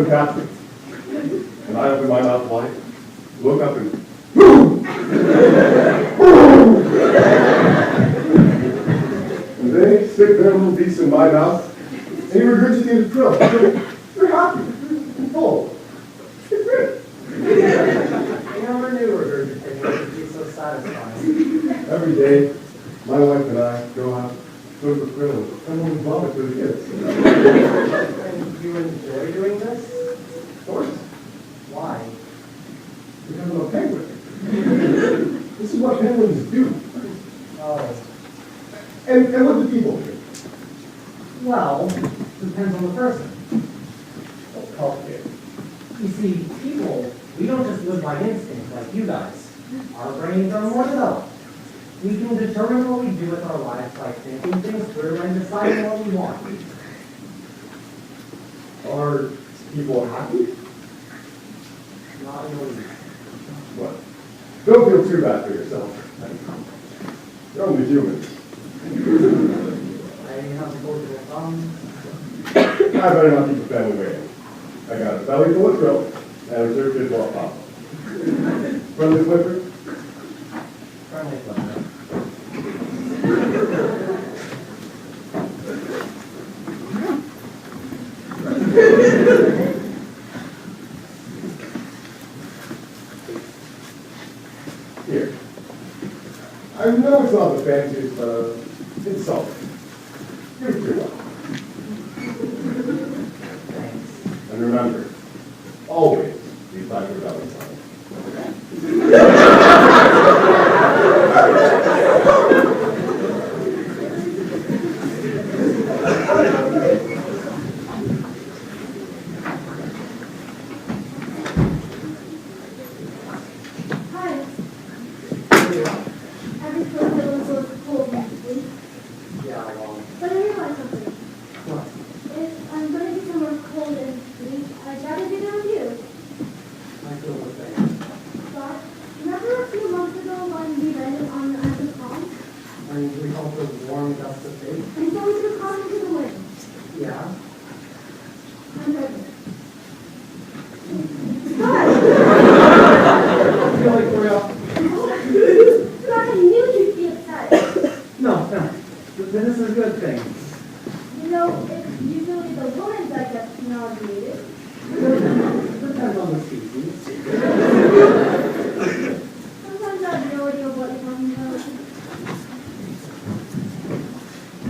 7 captains. And I open my mouth wide, look up and boom! And they stick their little beaks in my mouth, and he regurgitated krill. They're happy and full. It's great. I never knew regurgitating would be so satisfying. Every day, my wife and I go out, look for krill, and then we vomit for the kids. And you enjoy doing this? Of course, Why? because I'm a penguin. This is what penguins do. Oh, And what do people do? well, depends on the person. It's complicated. You see, people, we don't just live by instinct like you guys. Our brains are more developed. We can determine what we do with our lives by thinking things through and deciding what we want. Are people happy? Not really. What? Don't feel too bad for yourself. You're only human. I have to go to the thumb. I better not keep the family waiting. I got a belly full of krill and a reserve good for a pop. Friendly flipper? Friendly flipper. Here. I know it's not the fanciest, but it's solid. Give it your luck. Thanks. And remember, always be by your belly sign. Hi. Every place I was so cold next week. Yeah, well, But I realized something. what? If I'm going to be somewhere cold and bleak, I'd rather be there with you. I feel the same. But remember a few months ago when we landed on the Isle of Palm? And we felt the warm gust of fate. And so we took off into the wind. Yeah. I'm pregnant. I feel like we're up. God, I knew you'd be upset. No. This is a good thing. You know, it's usually the woman that gets nauseated. Depends on the species. Sometimes I have no idea what you're talking about.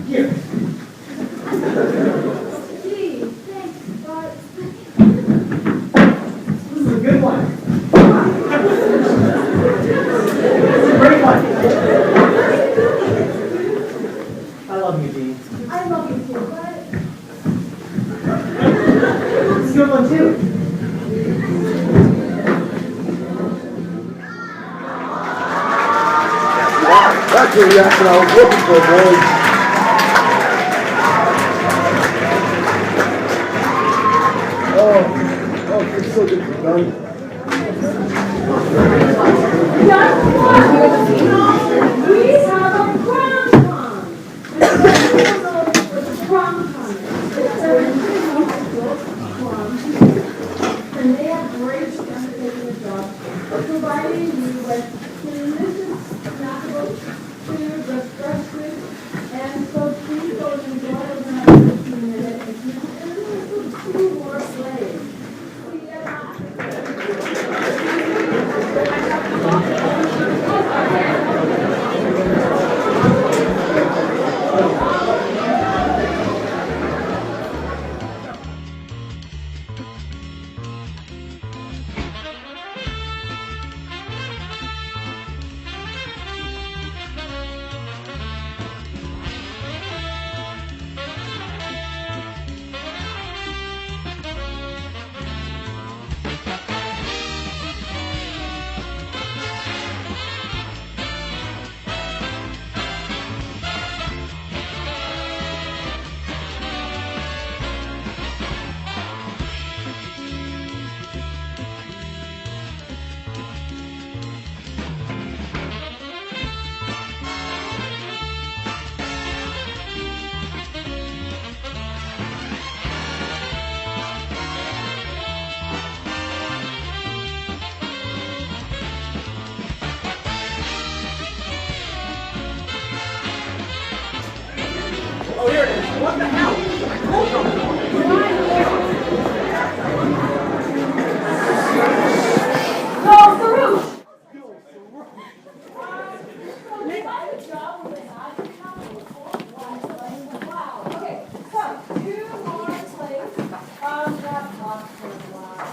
Here. Gee, thanks, but This is a good one. It's a great one. I love you, Dean. I love you too, but It's a good one, too. That's the reaction I was looking for, boys. Oh, it's so good to be done. Guess what? We have a prom con. It's a prom con. It's a prom. And they have great chance taking the job of providing you with delicious natural food, refreshments, and so please go and enjoy over the next 15 minutes. And this is 2 more slaves. here it is. What the hell? I told you. No, Sarush! You got a job with an wow. Okay, so 2 more plays. That's not for a while.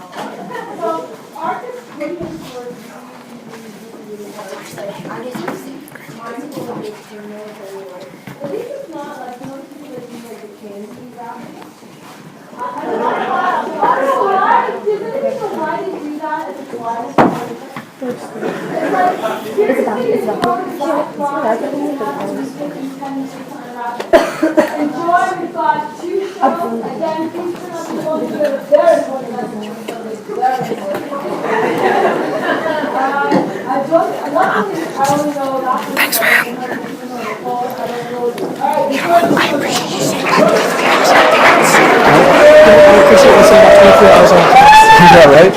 So, artists looking for really hard. Like, artists music. Mine will be for military work. But this is not like most people that do like the candy graphics. I don't know why. Does anybody know why they do that as a slide? It's like, here's the thing, it's about the black box, and we have to be 10 and Joy, we've got 2 shows, again, please turn up the volume, they're very important lessons, very important. Luckily, I only know that one, I don't know. Alright, right?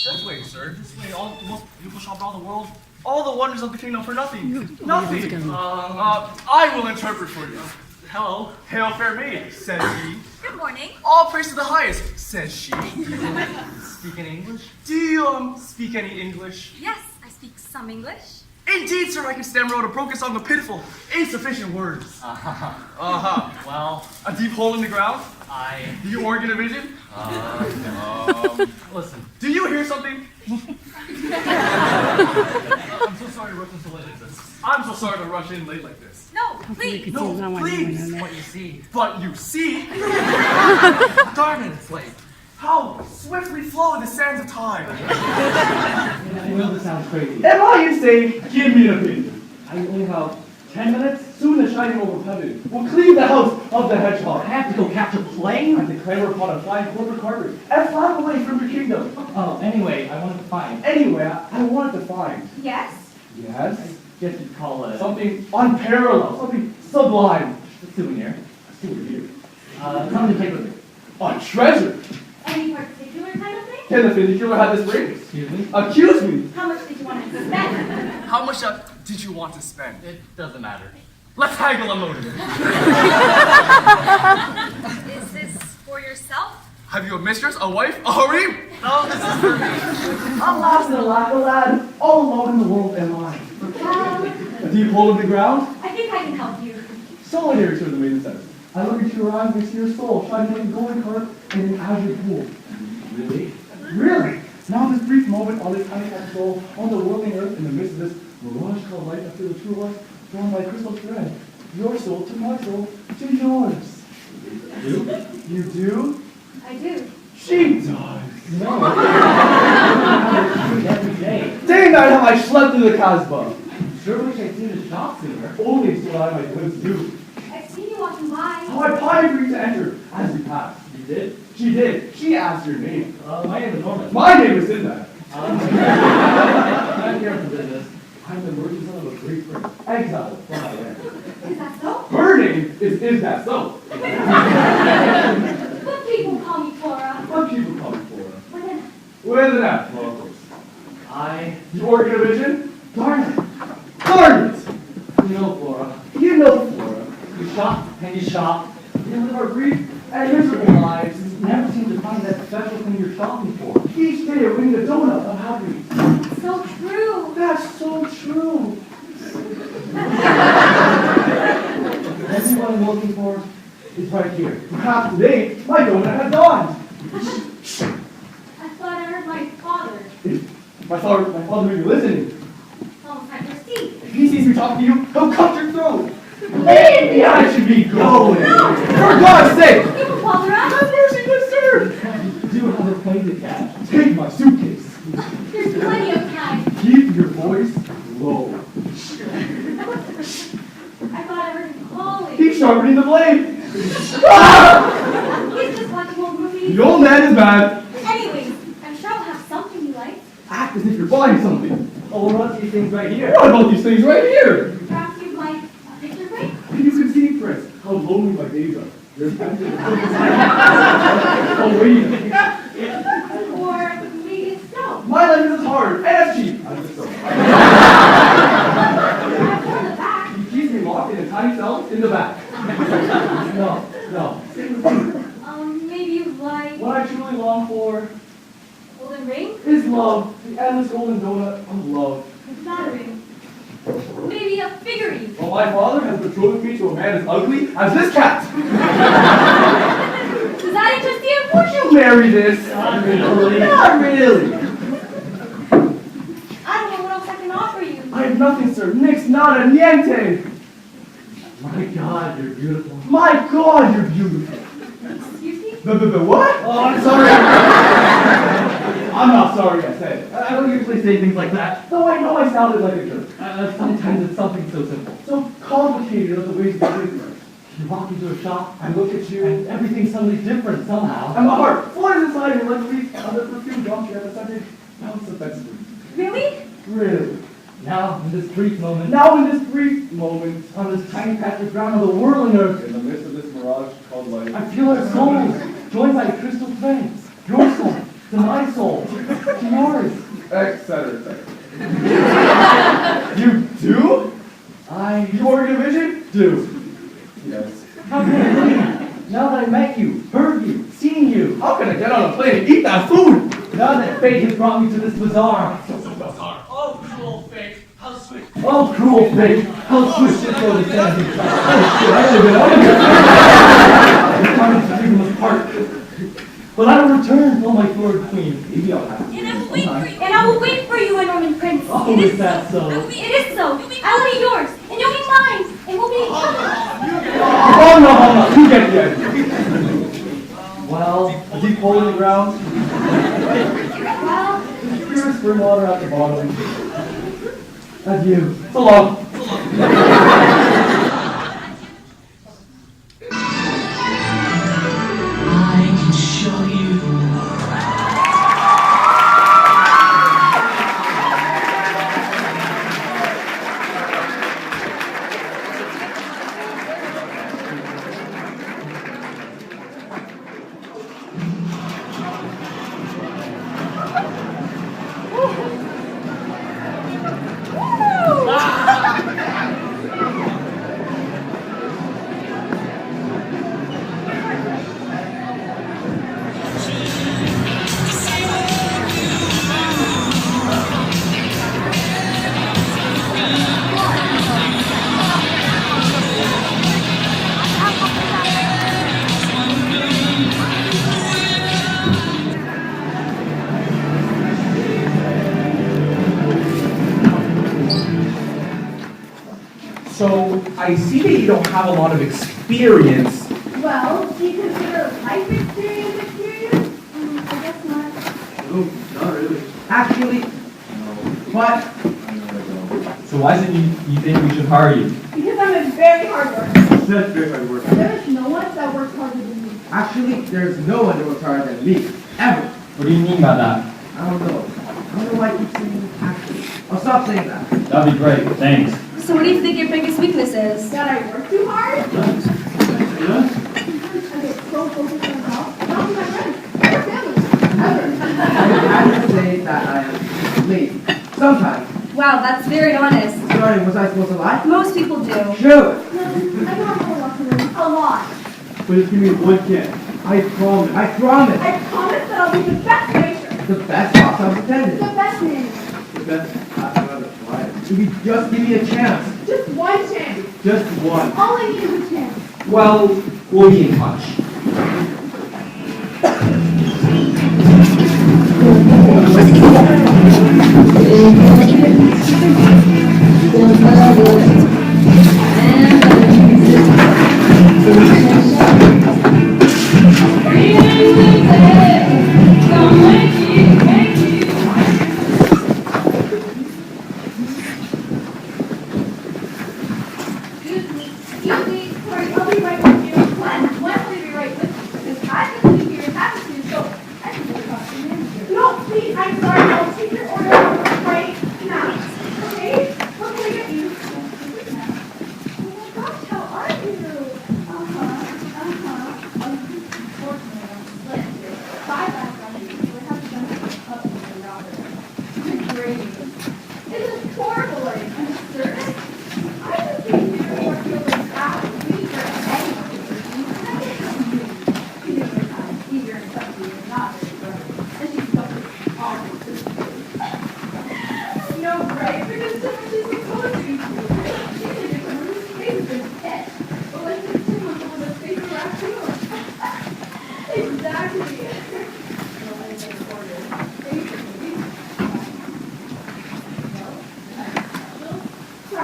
This way, sir. This way. All the most beautiful shop around the world. All the wonders of the kingdom for nothing. Nothing. I will interpret for you. Hello. Hail, fair maid, says he. Good morning. All praise to the highest, says she. Speak any English? Do you, speak any English? Yes, I speak some English. Indeed, sir, I can stammer out a broken song of pitiful, insufficient words. Well, a deep hole in the ground? The organ of vision? Listen. Do you hear something? I'm so sorry to rush in so late like this. I'm so sorry to rush in late like this. No, please. No, please. But you see. But you see? Darn it, it's late. How swiftly flow the sands of time. I know this sounds crazy. Am I insane? Give me an opinion. I only have 10 minutes. Soon the shining overhead will clean the house of the hedgehog. I have to go catch a plane? I declare upon a flying corporate carpet and fly away from your kingdom. Oh, anyway, I wanted to find. Anyway, I wanted to find. Yes? Yes? I guess you'd call it something unparalleled, something sublime. A souvenir. A souvenir. Come to take with me. A treasure. Any particular kind of thing? Can the funicular have this ring? Excuse me? Accuse me. How much did you want to spend? How much did you want to spend? It doesn't matter. Let's haggle a motive. Is this for yourself? Have you a mistress, a wife, a harem? No, this is for me. Alas and alack, lad, all alone in the world am I. A deep hole in the ground? I think I can help you. Solitary, sir, the maiden says. I look into your eyes and I see your soul shining like a golden carp in an azure pool. Really? Really? Now this brief moment on this honeycomb soul, on the whirling earth, in the midst of this mirage-colored light, I feel the true light drawn by a crystal thread. Your soul to my soul to yours. You? You do? I do. She does. No. Every day. Day and night have I slept through the Casbah. Sure wish I'd seen the shop sooner. Only so that I might glimpse you. I've seen you walking by. How I pined for you to enter as we passed. You did? She did. She asked your name. My name is Norman. My name is Sinbad. I'm here for business. I'm the merchant son of a great prince. Exiled from my land. Is that so? Her name is that so? What people call me Flora. What people call me Flora? With an F, well, of course. The organ of vision? Darn it. Darn it! You know Flora. You know Flora. You shop and you shop. You live our brief and miserable lives and never seem to find that special thing you're shopping for. Each day you're winning a donut of happiness. So true. That's so true. Everyone I'm looking for is right here. Perhaps today, my donut has gone. I thought I heard my father. My father may be listening. Almost had your seat. If he sees me talking to you, he'll cut your throat. Leave me! I should be going. For God's sake! You can call her out. Have mercy, good sir! Do have a plane to catch. Take my suitcase. There's plenty of time. Keep your voice low. I thought I heard him calling. Keep sharpening the blade. He's just watching old movies. please. The old man is mad. Anyways, I'm sure I'll have something you like. Act as if you're buying something. Oh, what about these things right here? What about these things right here? Perhaps you'd like a picture frame? You can see, Prince, how lonely my days are. There's time to oh, wait. Or maybe it's snow. My life is hard, and it's cheap. I'm just so Perhaps on the back. He keeps me locked in a tiny cell in the back. No. Stick with me. Maybe you'd like What I truly long for golden ring? is love. The endless golden donut of love. Flattering. Maybe a figurine. Well, my father has betrothed me to a man as ugly as this cat. Does that interest you? Would you marry this? Not really. Not really. I don't know what else I can offer you. I have nothing, sir. Nix, nada, niente. My God, you're beautiful. My God, you're beautiful. Excuse me? The what? Oh, I'm sorry. I'm not sorry I said it. I don't usually say things like that. Though I know I sounded like a jerk. Sometimes it's something so simple. So complicated are the ways of living. You walk into a shop, I look at you, and everything's suddenly different somehow. And my heart flutters inside me like a leaf on the perfume drunk here at the Sunday. Now it's offensive. Really? Really? Now, in this brief moment, Now in this brief moment, on this tiny patch of ground on the whirling earth, in the midst of this mirage called life, I feel our souls joined by a crystal thread. Your soul to my soul to yours. etc., etc. You do? You already vision? do. Yes. How can I believe? Now that I met you, heard you, seen you, How can I get on a plane and eat that food? now that fate has brought me to this bazaar. Oh, cruel fate, how sweet. Oh, cruel fate, how swift it goes to send me. Oh, shit, I should have been I'm trying to bring them apart. But I will return, oh my Lord Queen. Maybe I'll have And I will wait for you. And I will wait for you, Norman Prince. Oh, is that so? It is so. I will be yours, and you'll be mine, and we'll be each other. Oh, no, you get the idea. Well, a deep hole in the ground, Well, pure spring water at the bottom. Adieu. So long. I can show you. So, I see that you don't have a lot of experience. Well, do you consider life experience? I guess not. Oh, not really. Actually, no. What? So why is it you think we should hire you? Because I'm a very hard worker. That's very hard work. There's no one that works harder than me. Actually, there's no one that works harder than me. Ever. What do you mean by that? I don't know. I don't know why I keep saying actually. I'll stop saying that. That'd be great, thanks. So what do you think your biggest weakness is? That I work too hard? Yeah? I get so focused on health. Not with my friends. Or family. Ever. I would say that I am lazy. Sometimes. Wow, that's very honest. Sorry, was I supposed to lie? Most people do. Sure. No, I know I'm a lot to learn. A lot. But just give me one chance. I promise. I promise. I promise that I'll be the best racer. The best boss I've The attended. best manager. The best athlete alive. If you just give me a chance. Just one chance. Just one. All I need is a chance. Well, we'll be in touch. Excuse me. Sorry, I'll be right with you. When will you be right with me? Because I've been living here in Havasu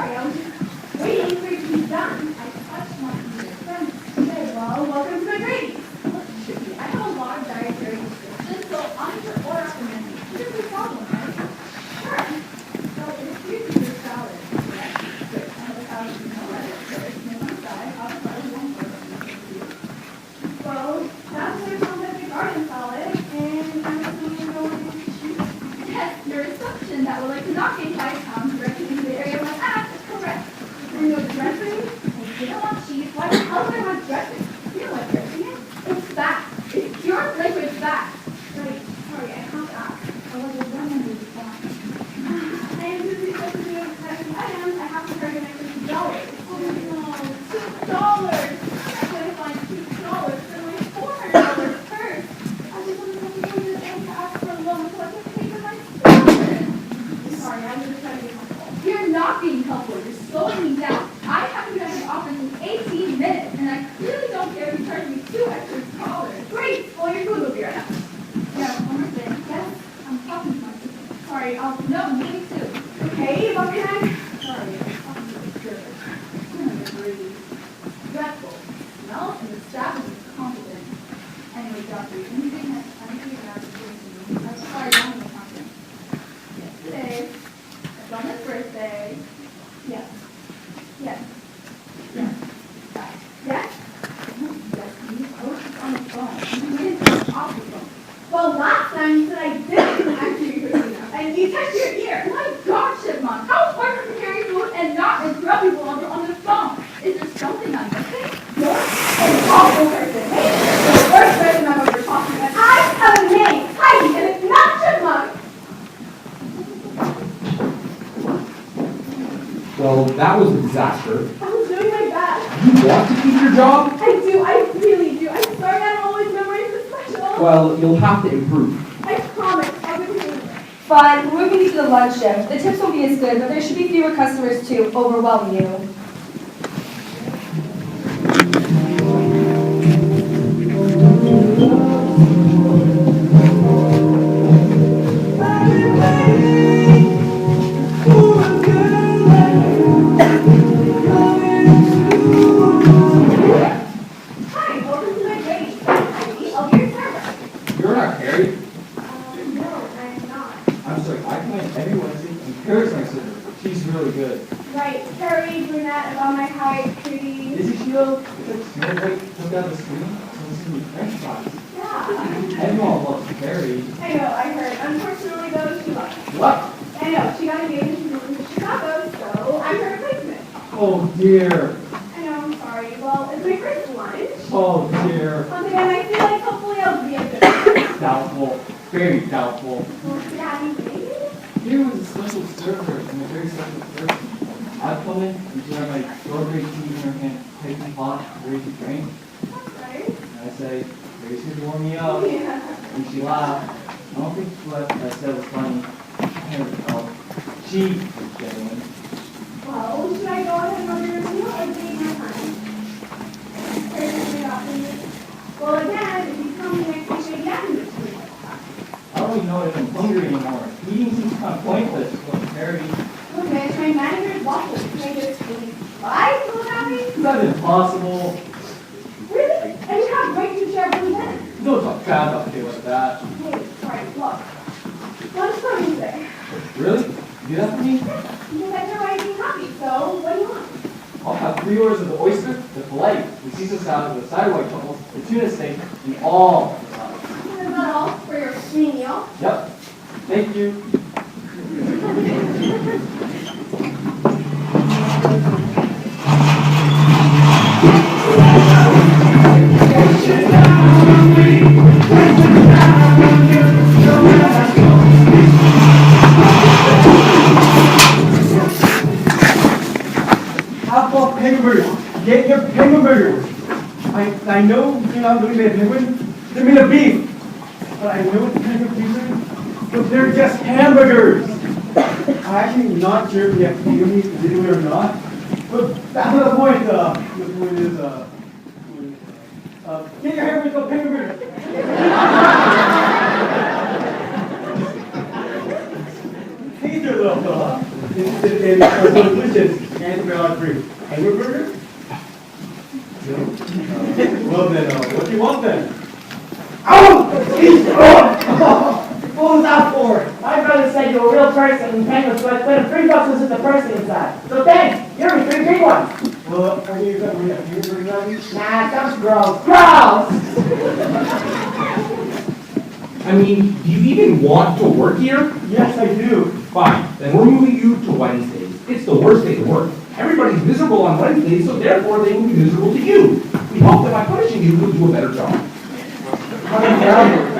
sorry, I was just waiting for you to be done. I touched my friends. Okay, well, welcome to my grade. Look, Chippy, I have a lot of dietary restrictions, so I'll need your order up a menu. Here's the problem, right? Sure. So it appears to be a salad, correct? Good. And the salad is no lettuce, there's no on side, avocado, one burger. Well, that's there's some veggie garden salad, and I'm assuming you're going to choose. Yes, your assumption that we're like to knock in 5 pounds directly into the area of my ass is correct. And no dressing? I didn't want cheese. Why the hell would I want dressing? You know what dressing is? It's fat. It's pure liquid fat. Right. Sorry, I have to ask. I was a woman who's fat. I am busy focusing on exciting items. I have to charge an extra $2. Oh no, $2. I'm going to find $2 for my $400 purse. I just want to come to this and to ask for a loan so I can pay for my salad. Sorry, I'm just trying to be helpful. You're not being helpful. You're slowing me down. I haven't been at the office in 18 minutes, and I really don't care if you charge me $2 extra. Great! Well, your food will be right up. Yeah, one more thing. Yes, I'm talking to my sister. Sorry, no, me too. Okay, what can I? Sorry, I'm talking to the server. Dreadful. Smell and the staff is incompetent. Anyway, Doctor, anything about the person? I'm sorry, I'm in the conference. Yesterday, it's on his birthday. Yes. Yes. Yes. Yes? Yes, you posted on the phone. You didn't off the phone. Well, last time you said I didn't actually hear enough. And you touched your ear. My God, Chipmunk, how hard to carry food and not interrupt people while they're on the phone? Is there something I'm missing? No? An awful person. Hey, the worst person I've ever talked to. And I have a name. Heidi, and it's not Chipmunk. Well, that was a disaster. I was doing my best. You want to keep your job? I do, I really do. I'm sorry I don't always memorize the special. Well, you'll have to improve. I promise, I would do it. Fine, we're moving to the lunch shift. The tips won't be as good, but there should be fewer customers to overwhelm you. Hi, welcome to my grade. Heidi, I'll be your server. You're not Carrie. No, I'm not. I'm sorry, I come in every Wednesday and Carrie's my sister. She's really good. Right, Carrie, brunette, about my height, pretty. Isn't she though? It's like Snowflake took out the screen and listen to French fries. Yeah. Everyone loves Carrie. I know, I heard. Unfortunately, though, she left. What? I know, she got engaged and she moved to Chicago, so I'm her replacement. Oh dear. I know, I'm sorry. Well, it's my first lunch. Oh dear. Once again, I feel like hopefully I'll be a good Doubtful. Very doubtful. Well, yeah, maybe. He was a special server and a very special person. I'd come in and she'd have my strawberry tea in her hand, taking pot, ready to drink. Right? And I say, Grace could warm me up. Yeah. And she laughed. I don't think what I said was funny. I never felt. She was genuine. Well, should I go ahead and order your meal or take my time? Well, again, if you tell me next week again, this week. I don't even know if I'm hungry anymore. Eating seems kind of pointless. But Carrie, Look, man, my manager's waffles. Can I get a squeeze? Why? You look at me? is that impossible? Really? And you have right to share one minute. Don't talk bad about me like that. Hey, sorry, look. Lunch for Wednesday. Really? You do that for me? You said you're already happy, so what do you want? I'll have 3 orders of the oyster, the filet, the Caesar salad, the side white truffles, the tuna steak, and all the salads. Is that all for your free meal? Yep. Thank you. How about penguins? Get your penguin burgers. I know you're not looking at penguin. They're made of beef. But I know it's kind of confusing. But they're just hamburgers. I'm actually not sure if you have to give me to do it or not. But back to the point. The point is, get your hamburgers called penguin burgers. Hey there, little fella. chicken, so delicious, and free. Hamburger? No? Well then, what do you want then? What was that for? My brother said you were a real person and came with $3 was just the person inside. So thanks, you're me 3 big ones. Well, are you got me a hamburger now? Nah, that's gross. Gross! I mean, do you even want to work here? Yes, I do. Fine, then we're moving you to Wednesdays. It's the worst day to work. Everybody's miserable on Wednesdays, so therefore they will be miserable to you. We hope that by punishing you, you'll do a better job. How do you have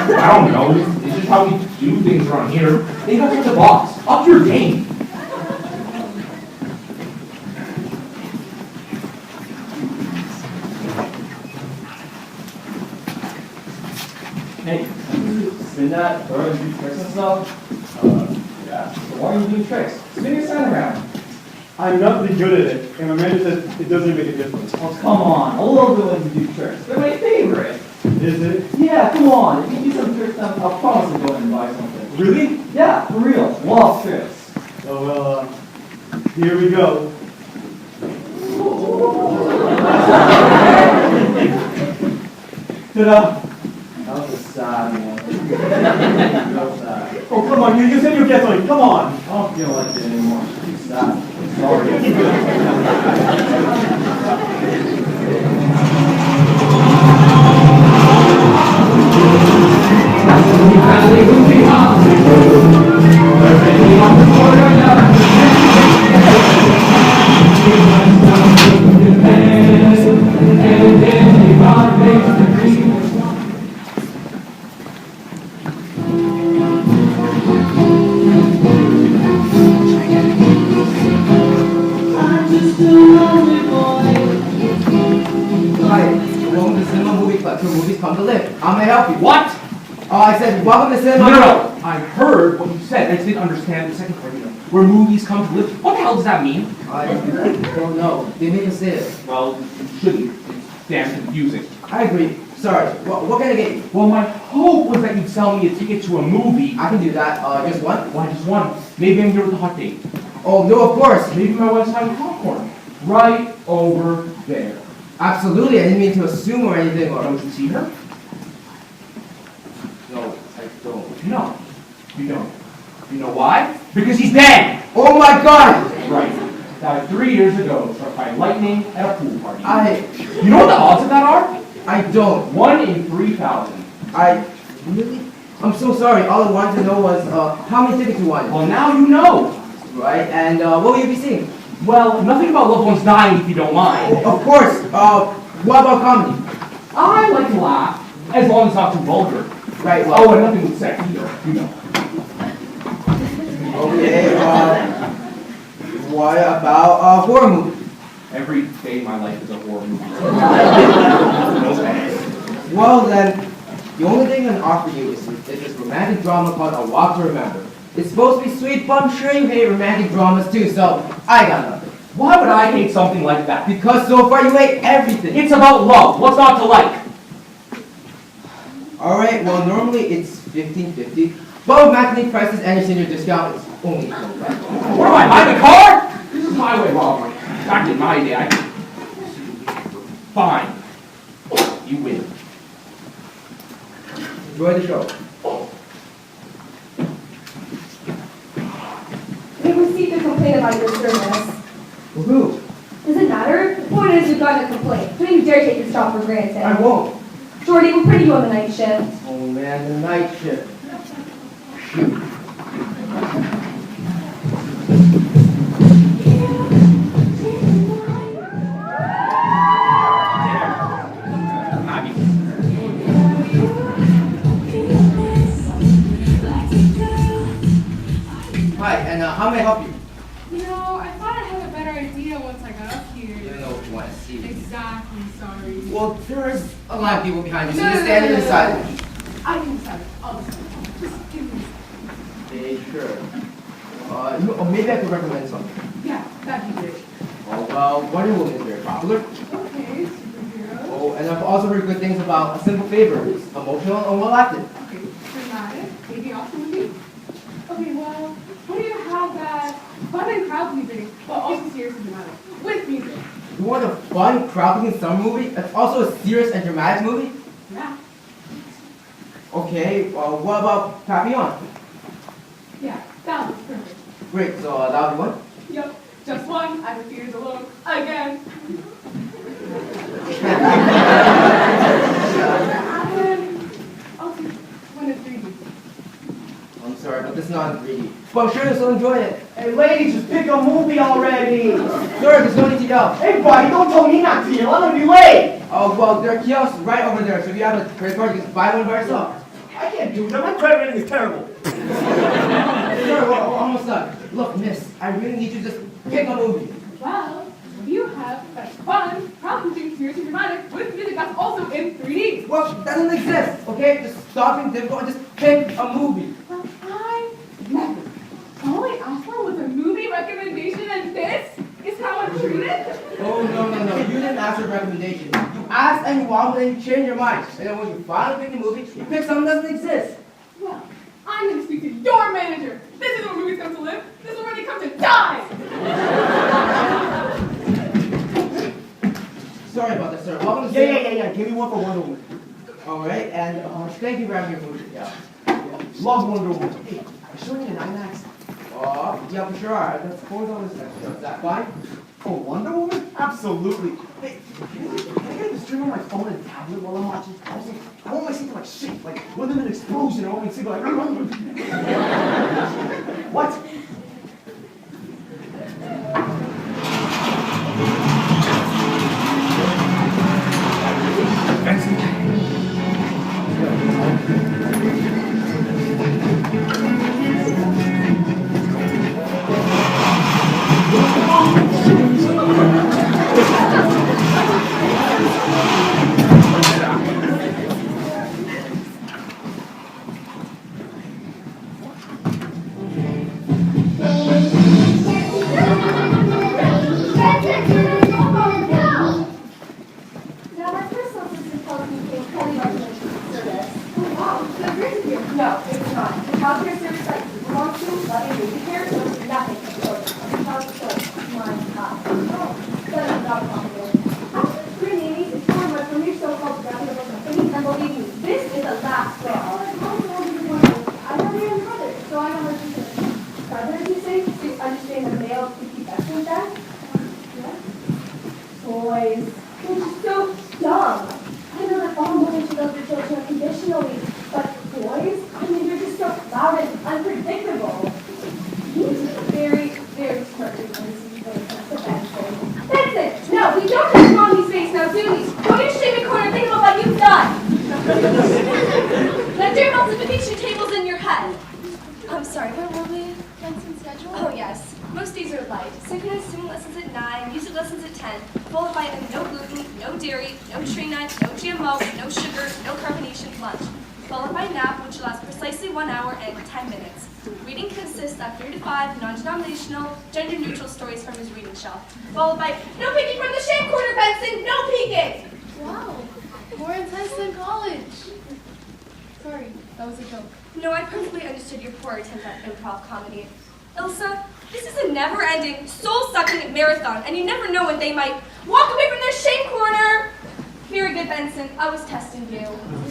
I don't know. It's just how we do things around here. They got such a boss. Up your game. Hey, spin that, throw it, do tricks and stuff? Yeah. So why are you doing tricks? Spin your sign around. I'm not really good at it, and my manager says it doesn't make a difference. Oh, come on. I love the ones who do tricks. They're my favorite. Is it? Yeah, come on. If you do some tricks, I'll promise to go ahead and buy something. Really? Yeah, for real. Love tricks. Oh, well, here we go. Ta-da! That was sad, man. So sad. Oh, come on, you said you'd get something, come on! I don't feel like it anymore. Too sad. Sorry. Hi, welcome to Cinema Movie Club. Two movies come to live. How may I help you? What? I said, welcome to Cinema. No. I heard what you said. I just didn't understand the second part. Where movies come to live. What the hell does that mean? I don't know. They made us say it. Well, you shouldn't. It's damn confusing. I agree. Sorry. What can I get you? Well, my hope was that you'd sell me a ticket to a movie. I can do that. Just one? Why just one? Maybe I'm here with a hot date. Oh, no, of course. Maybe my wife's having popcorn. Right over there. Absolutely. I didn't mean to assume or anything. Don't you see her? No, I don't. No, you don't. You know why? Because he's dead! Oh my God! Right. Died 3 years ago, struck by lightning at a pool party. You know what the odds of that are? I don't. 1 in 3,000. Really? I'm so sorry. All I wanted to know was, how many tickets you wanted? Well, now you know. Right, and what will you be seeing? Well, nothing about loved ones dying if you don't mind. Oh, of course. What about comedy? I like to laugh, as long as it's not too vulgar. Right, well. Oh, and nothing with sex either, you know. Okay, what about a horror movie? Every day of my life is a horror movie. Well then, the only thing I can offer you is this romantic drama called A Walk to Remember. It's supposed to be sweet, but I'm sure you hate romantic dramas too, so I got nothing. Why would I hate something like that? Because so far you hate everything. It's about love. What's not to like? Alright, well normally it's $15.50, but with matinee prices and your senior discount, it's only $25. What am I, buying a car? This is my way. Well, back in my day, I could... Fine. You win. Enjoy the show. We received a complaint about your service. Who? Does it matter? The point is we've gotten a complaint. Don't you dare take this job for granted. I won't. Jordy, we're putting you on the night shift. Oh man, the night shift. Shoot. Hi, and how may I help you? You know, I thought I had a better idea once I got up here. You don't know what you want to see. Exactly, sorry. Well, there's a lot of people behind you, so just stand and decide. I can decide. I'll decide. Just give me a Okay, sure. Maybe I could recommend something. Yeah, that'd be great. Oh, well, Wonder Woman is very popular. Okay, superhero. Oh, and I've also heard good things about A Simple Favor. It's emotional and well acted. Okay, dramatic. Maybe also movie. Okay, well, what do you have that fun and crowd pleasing, but also serious and dramatic. With music. You want a fun, crowd-pleasing summer movie that's also a serious and dramatic movie? Yeah. Okay, well, what about Papillon? Yeah, that was perfect. Great, so that'll be one? Yep, just one. I refuse alone. Again. Also, one of 3D. I'm sorry, but this is not 3D. But I'm sure you'll still enjoy it. Hey, ladies, just pick a movie already. Sir, there's no need to yell. Hey, buddy, don't tell me not to yell. I'm gonna be late. Oh, well, there are kiosks right over there, so if you have a credit card, you can buy one by yourself. I can't do that. My credit rating is terrible. Sir, we're almost done. Look, miss, I really need you to just pick a movie. Well, you have such fun, crowd-pleasing, serious and dramatic with music that's also in 3D. Well, that doesn't exist, okay? Just stop being difficult and just pick a movie. Well, I never. All I asked for was a movie recommendation, and this is how I'm treated? Oh, no. You didn't ask for a recommendation. You asked and you wanted and you changed your mind. And then when you finally pick the movie, you pick something that doesn't exist. Well, I'm going to speak to your manager. This is where movies come to live. This is where they come to die. Sorry about that, sir. Welcome to Yeah. Give me one for Wonder Woman. All right, and thank you for having your movie. Yeah. Love Wonder Woman. Hey, are you showing it in IMAX? Yeah, for sure. That's $4 extra. Is that fine? Oh, Wonder Woman? Absolutely. Hey, can I get the stream on my phone and tablet while I'm watching? I want my scene to like shake, like when there's an explosion, I want my scene to like What? No, it's not. The child care service that you belong to, loving baby care, knows nothing of children. Child care, my God. Oh, that is not possible. Actually, three nannies is too much from your so-called graphic company, and believe me, this is the last straw. I have your own brother, so I know what you say. Brother, you say, to understand the male prepubescent that? Yes. Boys, they're just so dumb. I know that all mothers should love their children unconditionally, but boys, I mean, they're just so loud and unpredictable. He's very, very smart. Benson! No, we don't have mommy's face now, do we? Go to your shaming corner and think about what you've done. Now, dear multiplication tables in your head. I'm sorry, where were we? Benson's schedule? Oh, yes. Most days are light. Synchronous swimming lessons at 9, music lessons at 10, followed by a no gluten, no dairy, no tree nut, no GMO, no sugar, no carbonation lunch, followed by a nap, which lasts precisely 1 hour and 10 minutes. Reading consists of 3 to 5 non-denominational, gender-neutral stories from his reading shelf, followed by no peeking from the shame corner, Benson! No peeking! Wow, more intense than college. Sorry, that was a joke. No, I perfectly understood your poor attempt at improv comedy. Ilsa, this is a never-ending, soul-sucking marathon, and you never know when they might walk away from their shame corner! Very good, Benson. I was testing you.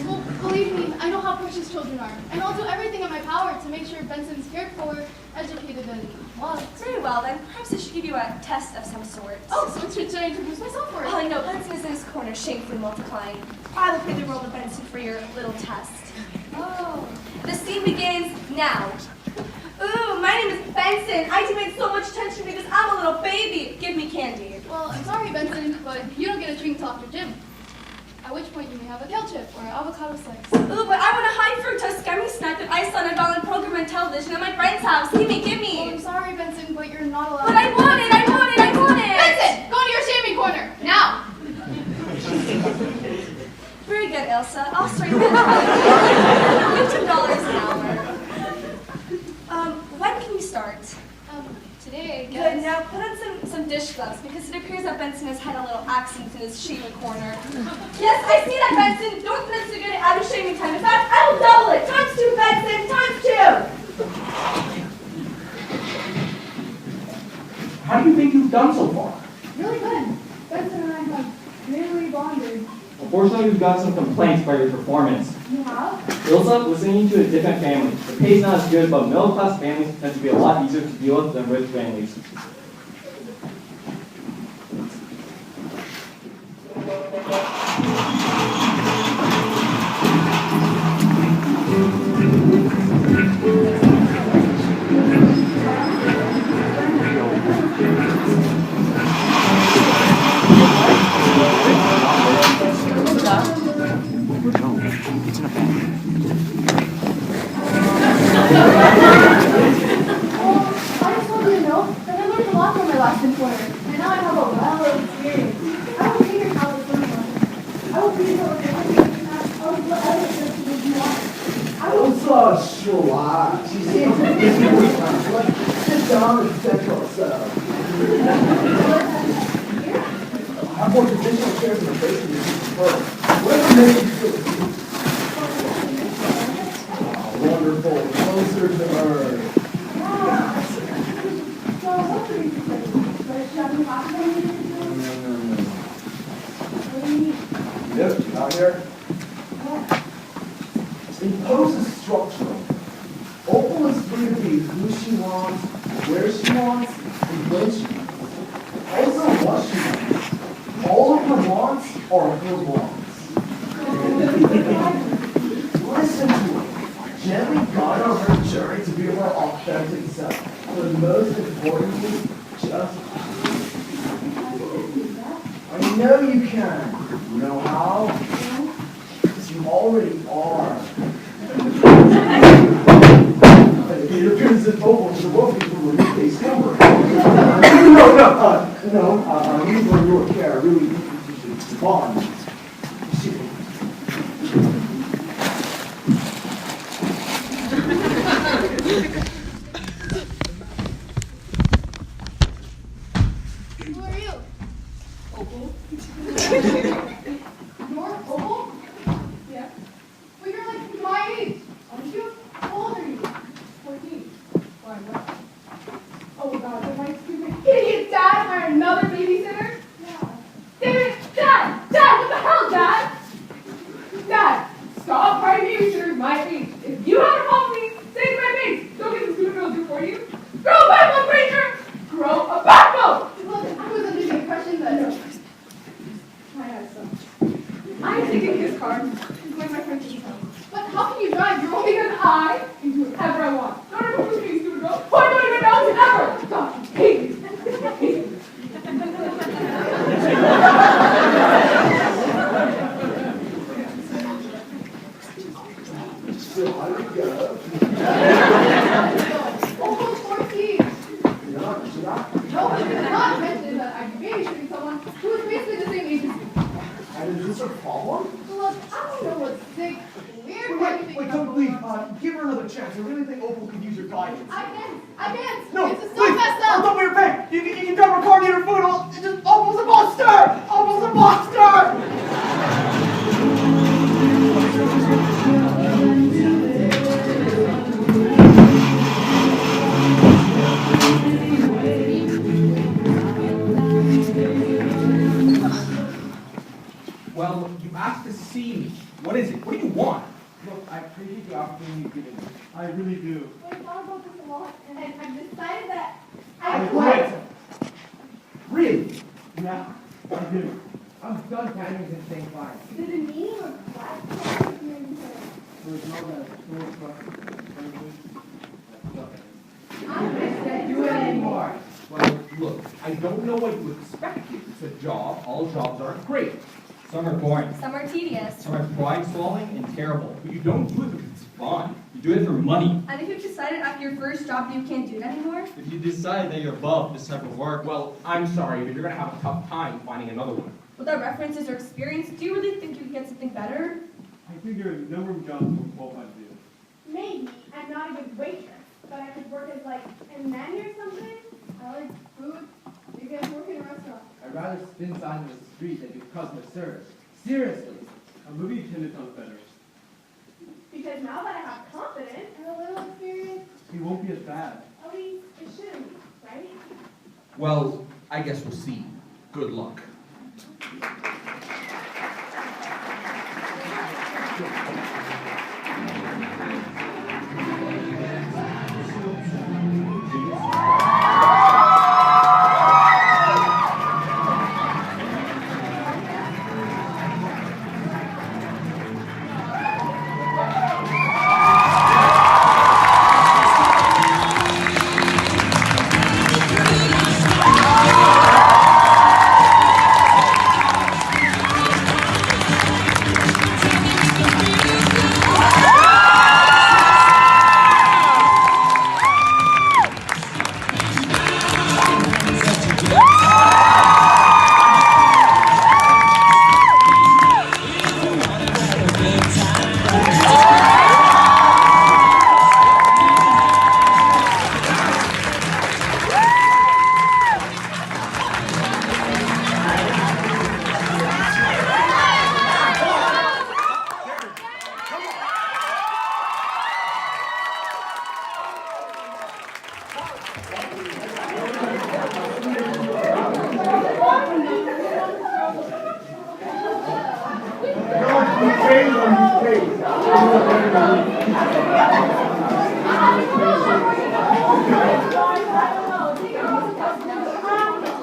Well, believe me, I know how precious children are, and I'll do everything in my power to make sure Benson's cared for, educated, and loved. Very well, then. Perhaps I should give you a test of some sort. Oh, so should I introduce myself for it? Oh, no, Benson is in his corner, shamefully multiplying. I will play the role of Benson for your little test. Oh. The scene begins now. Ooh, my name is Benson. I demand so much attention because I'm a little baby. Give me candy. Well, I'm sorry, Benson, but you don't get a treat until after gym. At which point you may have a kale chip or avocado slice. Ooh, but I want a high fructose gummy snack that I saw on a Valen program on television at my friend's house. Give me. Well, I'm sorry, Benson, but you're not allowed. But I want it. Benson, go to your shaming corner, now! Very good, Elsa. I'll straight that $15 an hour. When can you start? Today, I guess. Good. Now put on some dish gloves because it appears that Benson has had a little accident in his shaming corner. Yes, I see that, Benson. Don't let us get it out of shaming time. In fact, I will double it. ×2, Benson. ×2. How do you think you've done so far? Really good. Benson and I have nearly bonded. Unfortunately, we've got some complaints about your performance. You have? Ilsa was sending you to a different family. The pay's not as good, but middle-class families tend to be a lot easier to deal with than rich families. Well, you asked to see me. What is it? What do you want? Look, I appreciate the opportunity you've given me. I really do. I thought about this a lot, and I've decided that I quit! Really? Yeah, I do. I'm done canning this thing fine. did the meaning of black There's no that. I can't do it anymore. Well, look, I don't know what you expected. It's a job. All jobs aren't great. Some are boring. Some are tedious. Some are problem-solving and terrible. But you don't do it because it's fun. You do it for money. And if you've decided after your first job you can't do it anymore, If you decide that you're above this type of work, Well, I'm sorry, but you're going to have a tough time finding another one. without references or experience, do you really think you can get something better? I think there are a number of jobs more qualified to do. Maybe I'm not a good waitress, but I could work as like a nanny or something. I like food. Maybe I could work in a restaurant. I'd rather spin signs on the street than do customer service. Seriously. A movie attendant sounds better. Because now that I have confidence and a little experience, He won't be as bad. at least it shouldn't be, right? Well, I guess we'll see. Good luck.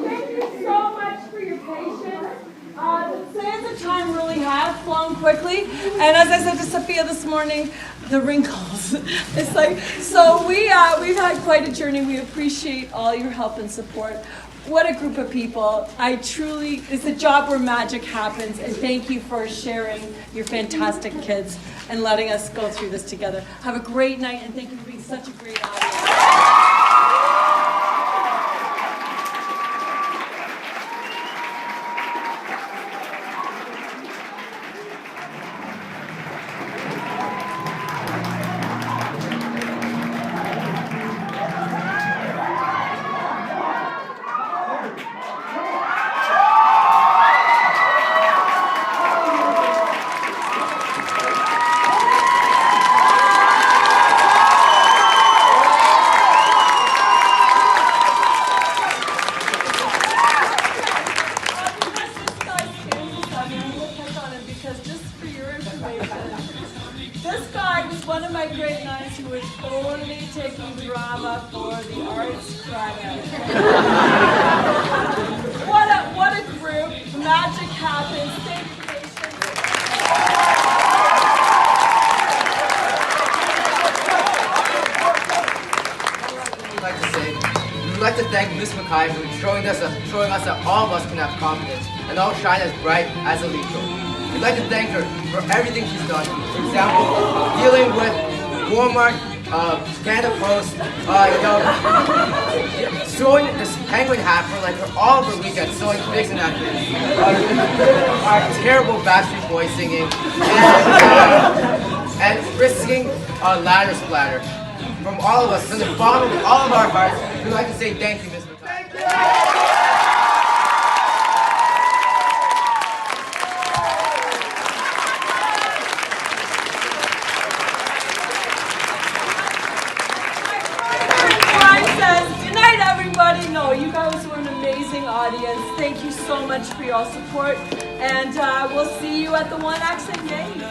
Thank you so much for your patience. The sands of time really have flown quickly, and as I said to Sophia this morning, the wrinkles. It's like, so we've had quite a journey. We appreciate all your help and support. What a group of people. It's a job where magic happens, and thank you for sharing your fantastic kids and letting us go through this together. Have a great night, and thank you for being such a great audience. This guy was one of my great nuns who was only taking drama for the arts credit. What a group. Magic happens. Stay patient. We'd like to thank Miss Mackay for showing us that all of us can have confidence and all shine as bright as a leaf. We'd like to thank her for everything she's done. For example, dealing with Walmart, Canada Post, sewing this penguin hat for like all of her weekends, sewing figs and that our terrible Backstreet Boys singing, and risking a ladder splatter. From all of us, from the bottom of all of our hearts, we'd like to say thank you, Ms. McCall. No, you guys were an amazing audience. Thank you so much for your support, and we'll see you at the One Accent Game.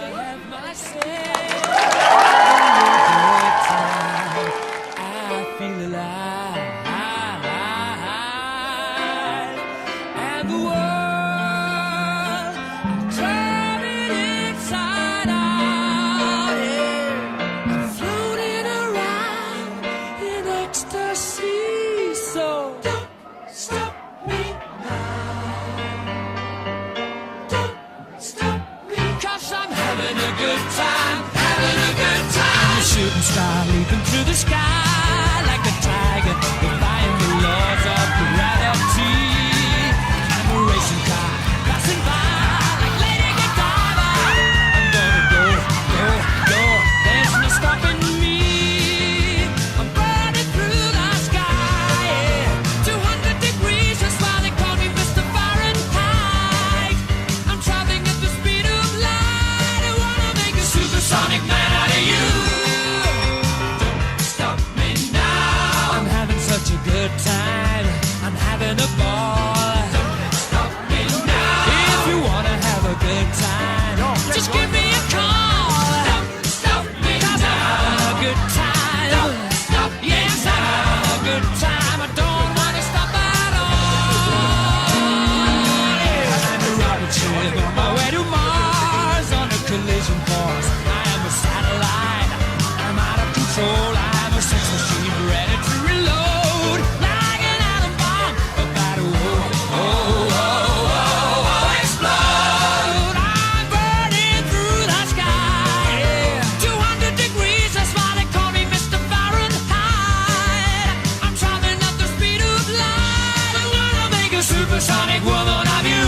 I feel alive, and the world turning inside out, yeah. I'm floating around in ecstasy, so don't stop me now. Don't stop me, 'cause I'm having a good time, having a good time. The shooting star leaping through the sky like a tiger. supersonic woman of you.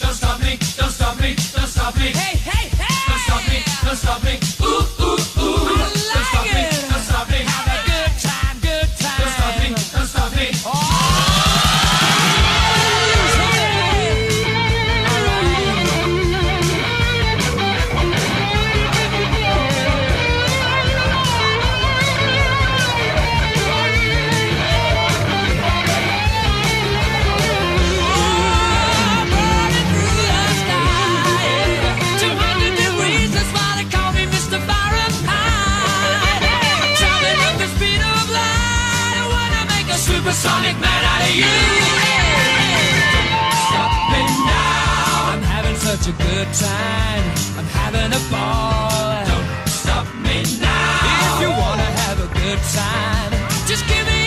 Don't stop me, don't stop me, don't stop me. Hey, hey, hey! Don't stop me, don't stop me. Ooh, ooh, ooh. Don't stop me, don't stop me. Have a good time, good time. Don't stop me, don't stop me. Supersonic man out of you. Don't stop me now. I'm having such a good time. I'm having a ball. Don't stop me now. If you wanna have a good time, just give me